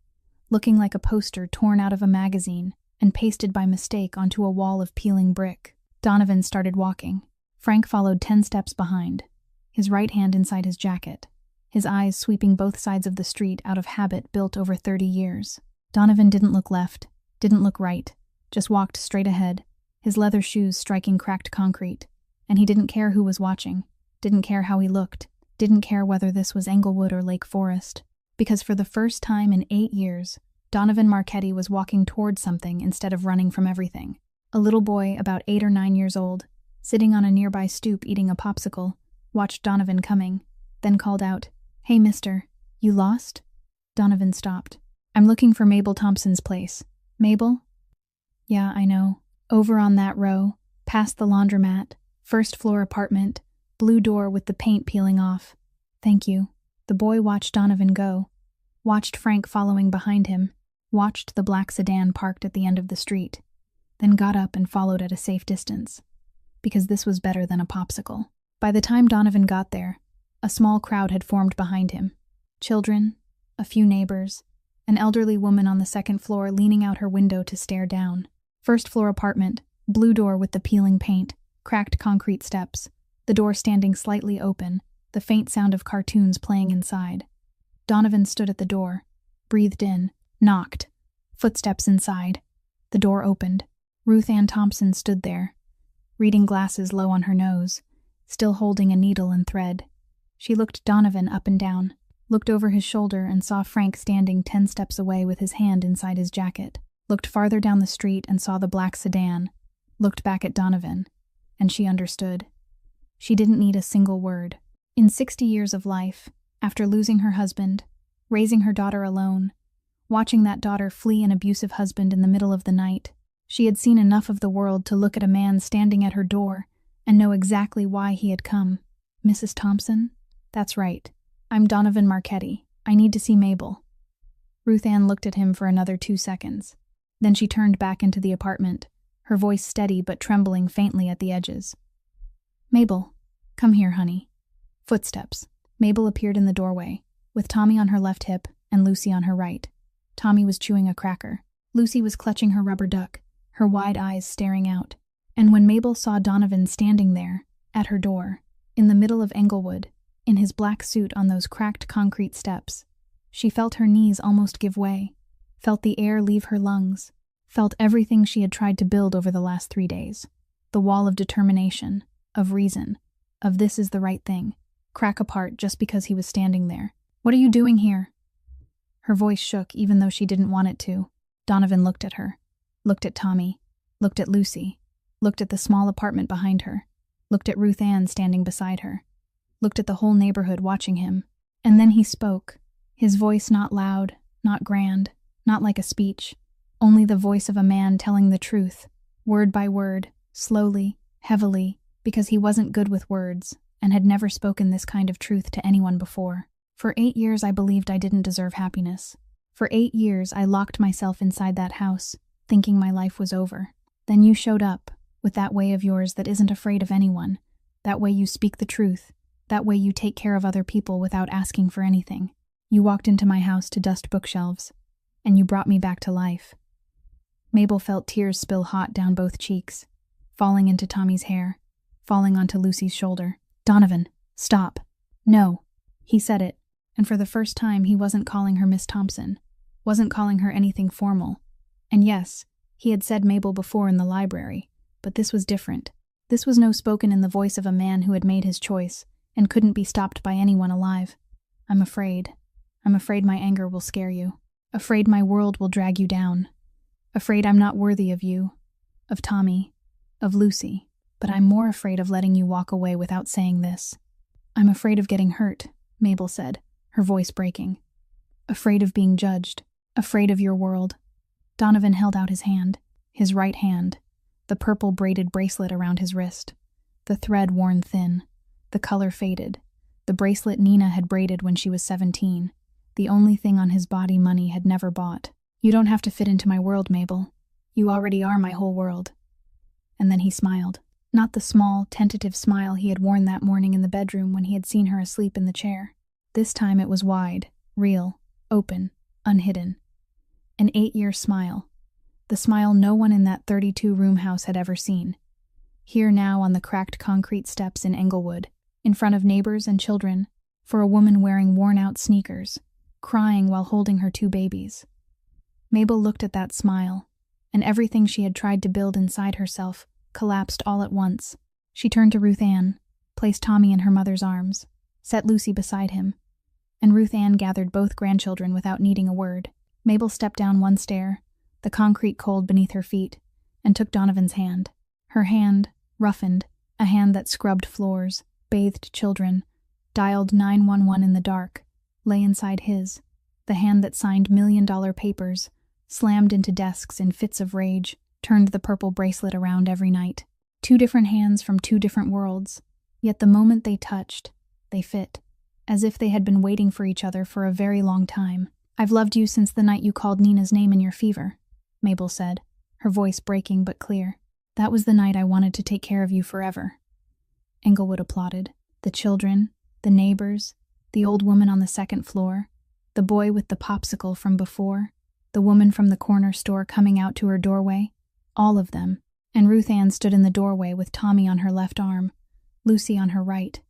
Speaker 1: looking like a poster torn out of a magazine and pasted by mistake onto a wall of peeling brick. Donovan started walking. Frank followed 10 steps behind, his right hand inside his jacket, his eyes sweeping both sides of the street out of habit built over 30 years. Donovan didn't look left, didn't look right, just walked straight ahead, his leather shoes striking cracked concrete, and he didn't care who was watching, didn't care how he looked, didn't care whether this was Englewood or Lake Forest, because for the first time in 8 years, Donovan Marchetti was walking towards something instead of running from everything. A little boy, about 8 or 9 years old, sitting on a nearby stoop eating a popsicle, watched Donovan coming, then called out, "Hey, mister, you lost?" Donovan stopped. "I'm looking for Mabel Thompson's place." "Mabel?" "Yeah, I know. Over on that row, past the laundromat, first-floor apartment, blue door with the paint peeling off." "Thank you." The boy watched Donovan go, watched Frank following behind him, watched the black sedan parked at the end of the street, then got up and followed at a safe distance, because this was better than a popsicle. By the time Donovan got there, a small crowd had formed behind him. Children, a few neighbors, an elderly woman on the second floor leaning out her window to stare down. First-floor apartment, blue door with the peeling paint, cracked concrete steps, the door standing slightly open, the faint sound of cartoons playing inside. Donovan stood at the door, breathed in, knocked. Footsteps inside. The door opened. Ruth Ann Thompson stood there, reading glasses low on her nose, still holding a needle and thread. She looked Donovan up and down, looked over his shoulder and saw Frank standing 10 steps away with his hand inside his jacket, looked farther down the street and saw the black sedan, looked back at Donovan, and she understood. She didn't need a single word. In 60 years of life, after losing her husband, raising her daughter alone, watching that daughter flee an abusive husband in the middle of the night, she had seen enough of the world to look at a man standing at her door and know exactly why he had come. "Mrs. Thompson?" "That's right. I'm Donovan Marchetti. I need to see Mabel." Ruth Ann looked at him for another 2 seconds. Then she turned back into the apartment, her voice steady but trembling faintly at the edges. "Mabel, come here, honey." Footsteps. Mabel appeared in the doorway, with Tommy on her left hip and Lucy on her right. Tommy was chewing a cracker. Lucy was clutching her rubber duck, her wide eyes staring out. And when Mabel saw Donovan standing there, at her door, in the middle of Englewood, in his black suit on those cracked concrete steps, she felt her knees almost give way, felt the air leave her lungs, felt everything she had tried to build over the last 3 days. The wall of determination, of reason, of this is the right thing, crack apart just because he was standing there. "What are you doing here?" Her voice shook even though she didn't want it to. Donovan looked at her, looked at Tommy, looked at Lucy, looked at the small apartment behind her, looked at Ruth Ann standing beside her, looked at the whole neighborhood watching him. And then he spoke, his voice not loud, not grand, not like a speech, only the voice of a man telling the truth, word by word, slowly, heavily, because he wasn't good with words and had never spoken this kind of truth to anyone before. For 8 years I believed I didn't deserve happiness. For 8 years I locked myself inside that house, thinking my life was over. Then you showed up, with that way of yours that isn't afraid of anyone, that way you speak the truth, that way you take care of other people without asking for anything. You walked into my house to dust bookshelves, and you brought me back to life. Mabel felt tears spill hot down both cheeks, falling into Tommy's hair, falling onto Lucy's shoulder. "Donovan, stop." "No." He said it, and for the first time he wasn't calling her Miss Thompson, wasn't calling her anything formal. And yes, he had said Mabel before in the library, but this was different. This was no spoken in the voice of a man who had made his choice and couldn't be stopped by anyone alive. "I'm afraid. I'm afraid my anger will scare you. Afraid my world will drag you down. Afraid I'm not worthy of you, of Tommy, of Lucy. But I'm more afraid of letting you walk away without saying this. I'm afraid of getting hurt," Mabel said, her voice breaking. "Afraid of being judged. Afraid of your world." Donovan held out his hand, his right hand, the purple braided bracelet around his wrist, the thread worn thin, the color faded, the bracelet Nina had braided when she was 17, the only thing on his body money had never bought. "You don't have to fit into my world, Mabel. You already are my whole world." And then he smiled. Not the small, tentative smile he had worn that morning in the bedroom when he had seen her asleep in the chair. This time it was wide, real, open, unhidden. An 8-year smile. The smile no one in that 32-room house had ever seen. Here now on the cracked concrete steps in Englewood, in front of neighbors and children, for a woman wearing worn-out sneakers, crying while holding her 2 babies. Mabel looked at that smile, and everything she had tried to build inside herself collapsed all at once. She turned to Ruth Ann, placed Tommy in her mother's arms, set Lucy beside him, and Ruth Ann gathered both grandchildren without needing a word. Mabel stepped down one stair, the concrete cold beneath her feet, and took Donovan's hand. Her hand, roughened, a hand that scrubbed floors, bathed children, dialed 911 in the dark, lay inside his, the hand that signed million-dollar papers, slammed into desks in fits of rage, turned the purple bracelet around every night. 2 different hands from 2 different worlds, yet the moment they touched, they fit, as if they had been waiting for each other for a very long time. "I've loved you since the night you called Nina's name in your fever," Mabel said, her voice breaking but clear. "That was the night I wanted to take care of you forever." Englewood applauded. The children, the neighbors, the old woman on the 2nd floor, the boy with the popsicle from before, the woman from the corner store coming out to her doorway, all of them, and Ruth Ann stood in the doorway with Tommy on her left arm, Lucy on her right,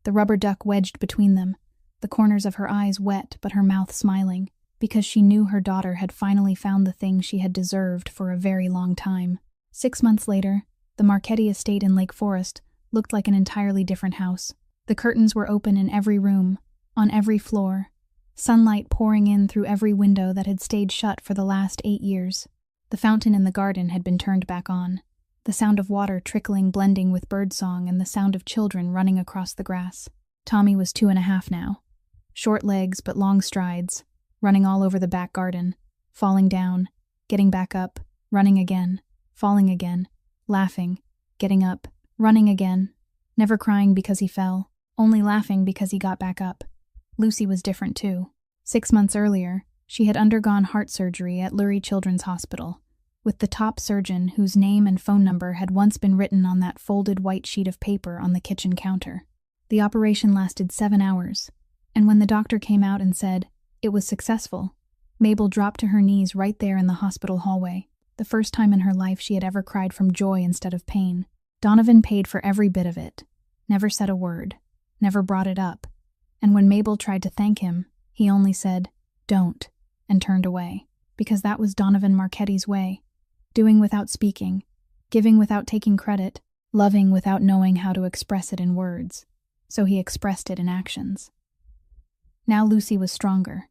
Speaker 1: the rubber duck wedged between them, the corners of her eyes wet but her mouth smiling, because she knew her daughter had finally found the thing she had deserved for a very long time. 6 months later, the Marchetti estate in Lake Forest looked like an entirely different house. The curtains were open in every room, on every floor, sunlight pouring in through every window that had stayed shut for the last 8 years. The fountain in the garden had been turned back on, the sound of water trickling blending with birdsong and the sound of children running across the grass. Tommy was 2.5 now. Short legs but long strides, running all over the back garden, falling down, getting back up, running again, falling again, laughing, getting up, running again, never crying because he fell, only laughing because he got back up. Lucy was different too. 6 months earlier, she had undergone heart surgery at Lurie Children's Hospital, with the top surgeon whose name and phone number had once been written on that folded white sheet of paper on the kitchen counter. The operation lasted 7 hours, and when the doctor came out and said it was successful, Mabel dropped to her knees right there in the hospital hallway, the first time in her life she had ever cried from joy instead of pain. Donovan paid for every bit of it, never said a word, never brought it up, and when Mabel tried to thank him, he only said, "Don't," and turned away, because that was Donovan Marchetti's way, doing without speaking, giving without taking credit, loving without knowing how to express it in words, so he expressed it in actions. Now Lucy was stronger.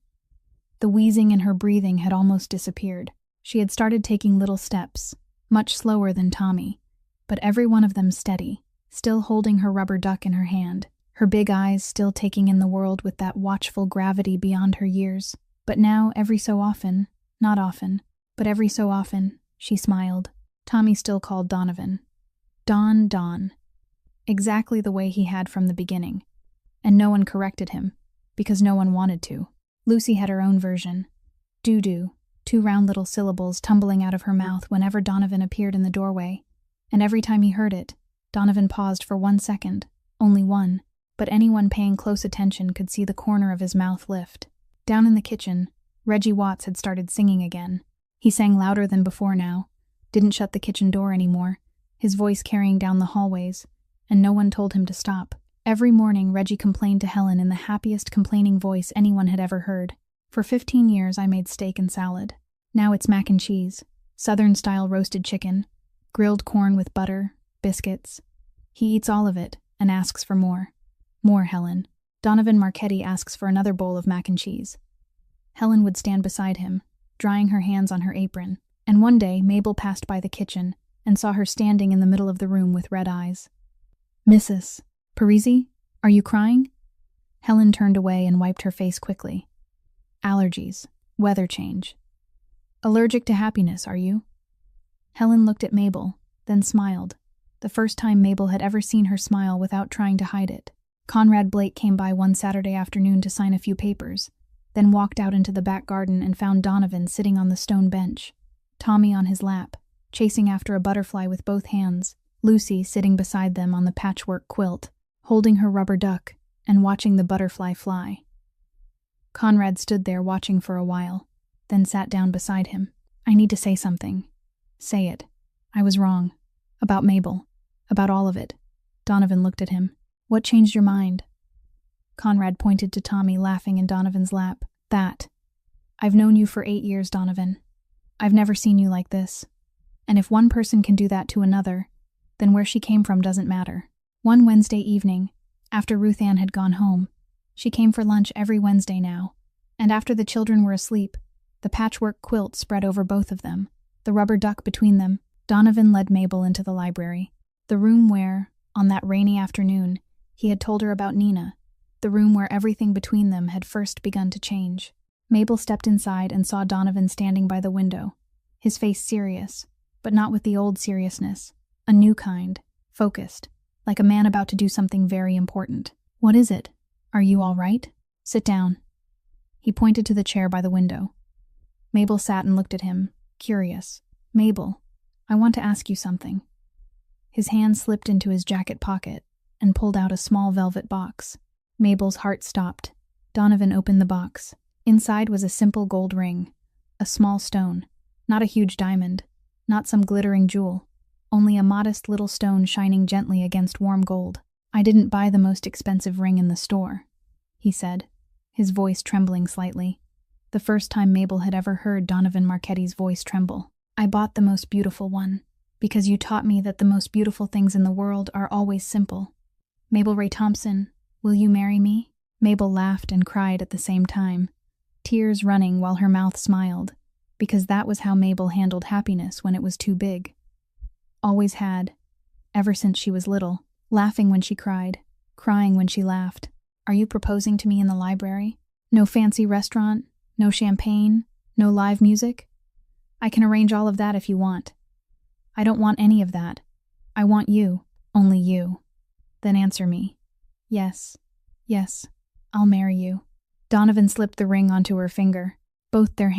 Speaker 1: The wheezing in her breathing had almost disappeared. She had started taking little steps, much slower than Tommy, but every one of them steady, still holding her rubber duck in her hand, her big eyes still taking in the world with that watchful gravity beyond her years. But now, every so often, not often, but every so often, she smiled. Tommy still called Donovan Don, exactly the way he had from the beginning. And no one corrected him, because no one wanted to. Lucy had her own version. Doo-doo, 2 round little syllables tumbling out of her mouth whenever Donovan appeared in the doorway. And every time he heard it, Donovan paused for 1 second, only one, but anyone paying close attention could see the corner of his mouth lift. Down in the kitchen, Reggie Watts had started singing again. He sang louder than before now, didn't shut the kitchen door anymore, his voice carrying down the hallways, and no one told him to stop. Every morning, Reggie complained to Helen in the happiest complaining voice anyone had ever heard. For 15 years, I made steak and salad. Now it's mac and cheese, Southern-style roasted chicken, grilled corn with butter, biscuits. He eats all of it and asks for more. More, Helen. Donovan Marchetti asks for another bowl of mac and cheese. Helen would stand beside him, drying her hands on her apron, and one day Mabel passed by the kitchen and saw her standing in the middle of the room with red eyes. Mrs. Parisi, are you crying? Helen turned away and wiped her face quickly. Allergies, weather change. Allergic to happiness, are you? Helen looked at Mabel, then smiled, the first time Mabel had ever seen her smile without trying to hide it. Conrad Blake came by one Saturday afternoon to sign a few papers, then walked out into the back garden and found Donovan sitting on the stone bench, Tommy on his lap, chasing after a butterfly with both hands, Lucy sitting beside them on the patchwork quilt, holding her rubber duck and watching the butterfly fly. Conrad stood there watching for a while, then sat down beside him. I need to say something. Say it. I was wrong. About Mabel. About all of it. Donovan looked at him. What changed your mind? Conrad pointed to Tommy laughing in Donovan's lap. That. I've known you for 8 years, Donovan. I've never seen you like this. And if one person can do that to another, then where she came from doesn't matter. One Wednesday evening, after Ruth Ann had gone home, she came for lunch every Wednesday now, and after the children were asleep, the patchwork quilt spread over both of them, the rubber duck between them. Donovan led Mabel into the library, the room where, on that rainy afternoon, he had told her about Nina, the room where everything between them had first begun to change. Mabel stepped inside and saw Donovan standing by the window, his face serious, but not with the old seriousness, a new kind, focused, like a man about to do something very important. What is it? Are you all right? Sit down. He pointed to the chair by the window. Mabel sat and looked at him, curious. Mabel, I want to ask you something. His hand slipped into his jacket pocket and pulled out a small velvet box. Mabel's heart stopped. Donovan opened the box. Inside was a simple gold ring, a small stone, not a huge diamond, not some glittering jewel, only a modest little stone shining gently against warm gold. I didn't buy the most expensive ring in the store, he said, his voice trembling slightly. The first time Mabel had ever heard Donovan Marchetti's voice tremble. I bought the most beautiful one, because you taught me that the most beautiful things in the world are always simple. Mabel Ray Thompson, will you marry me? Mabel laughed and cried at the same time, tears running while her mouth smiled, because that was how Mabel handled happiness when it was too big. Always had, ever since she was little, laughing when she cried, crying when she laughed. Are you proposing to me in the library? No fancy restaurant, no champagne, no live music? I can arrange all of that if you want. I don't want any of that. I want you, only you. Then answer me. Yes, yes, I'll marry you. Donovan slipped the ring onto her finger. Both their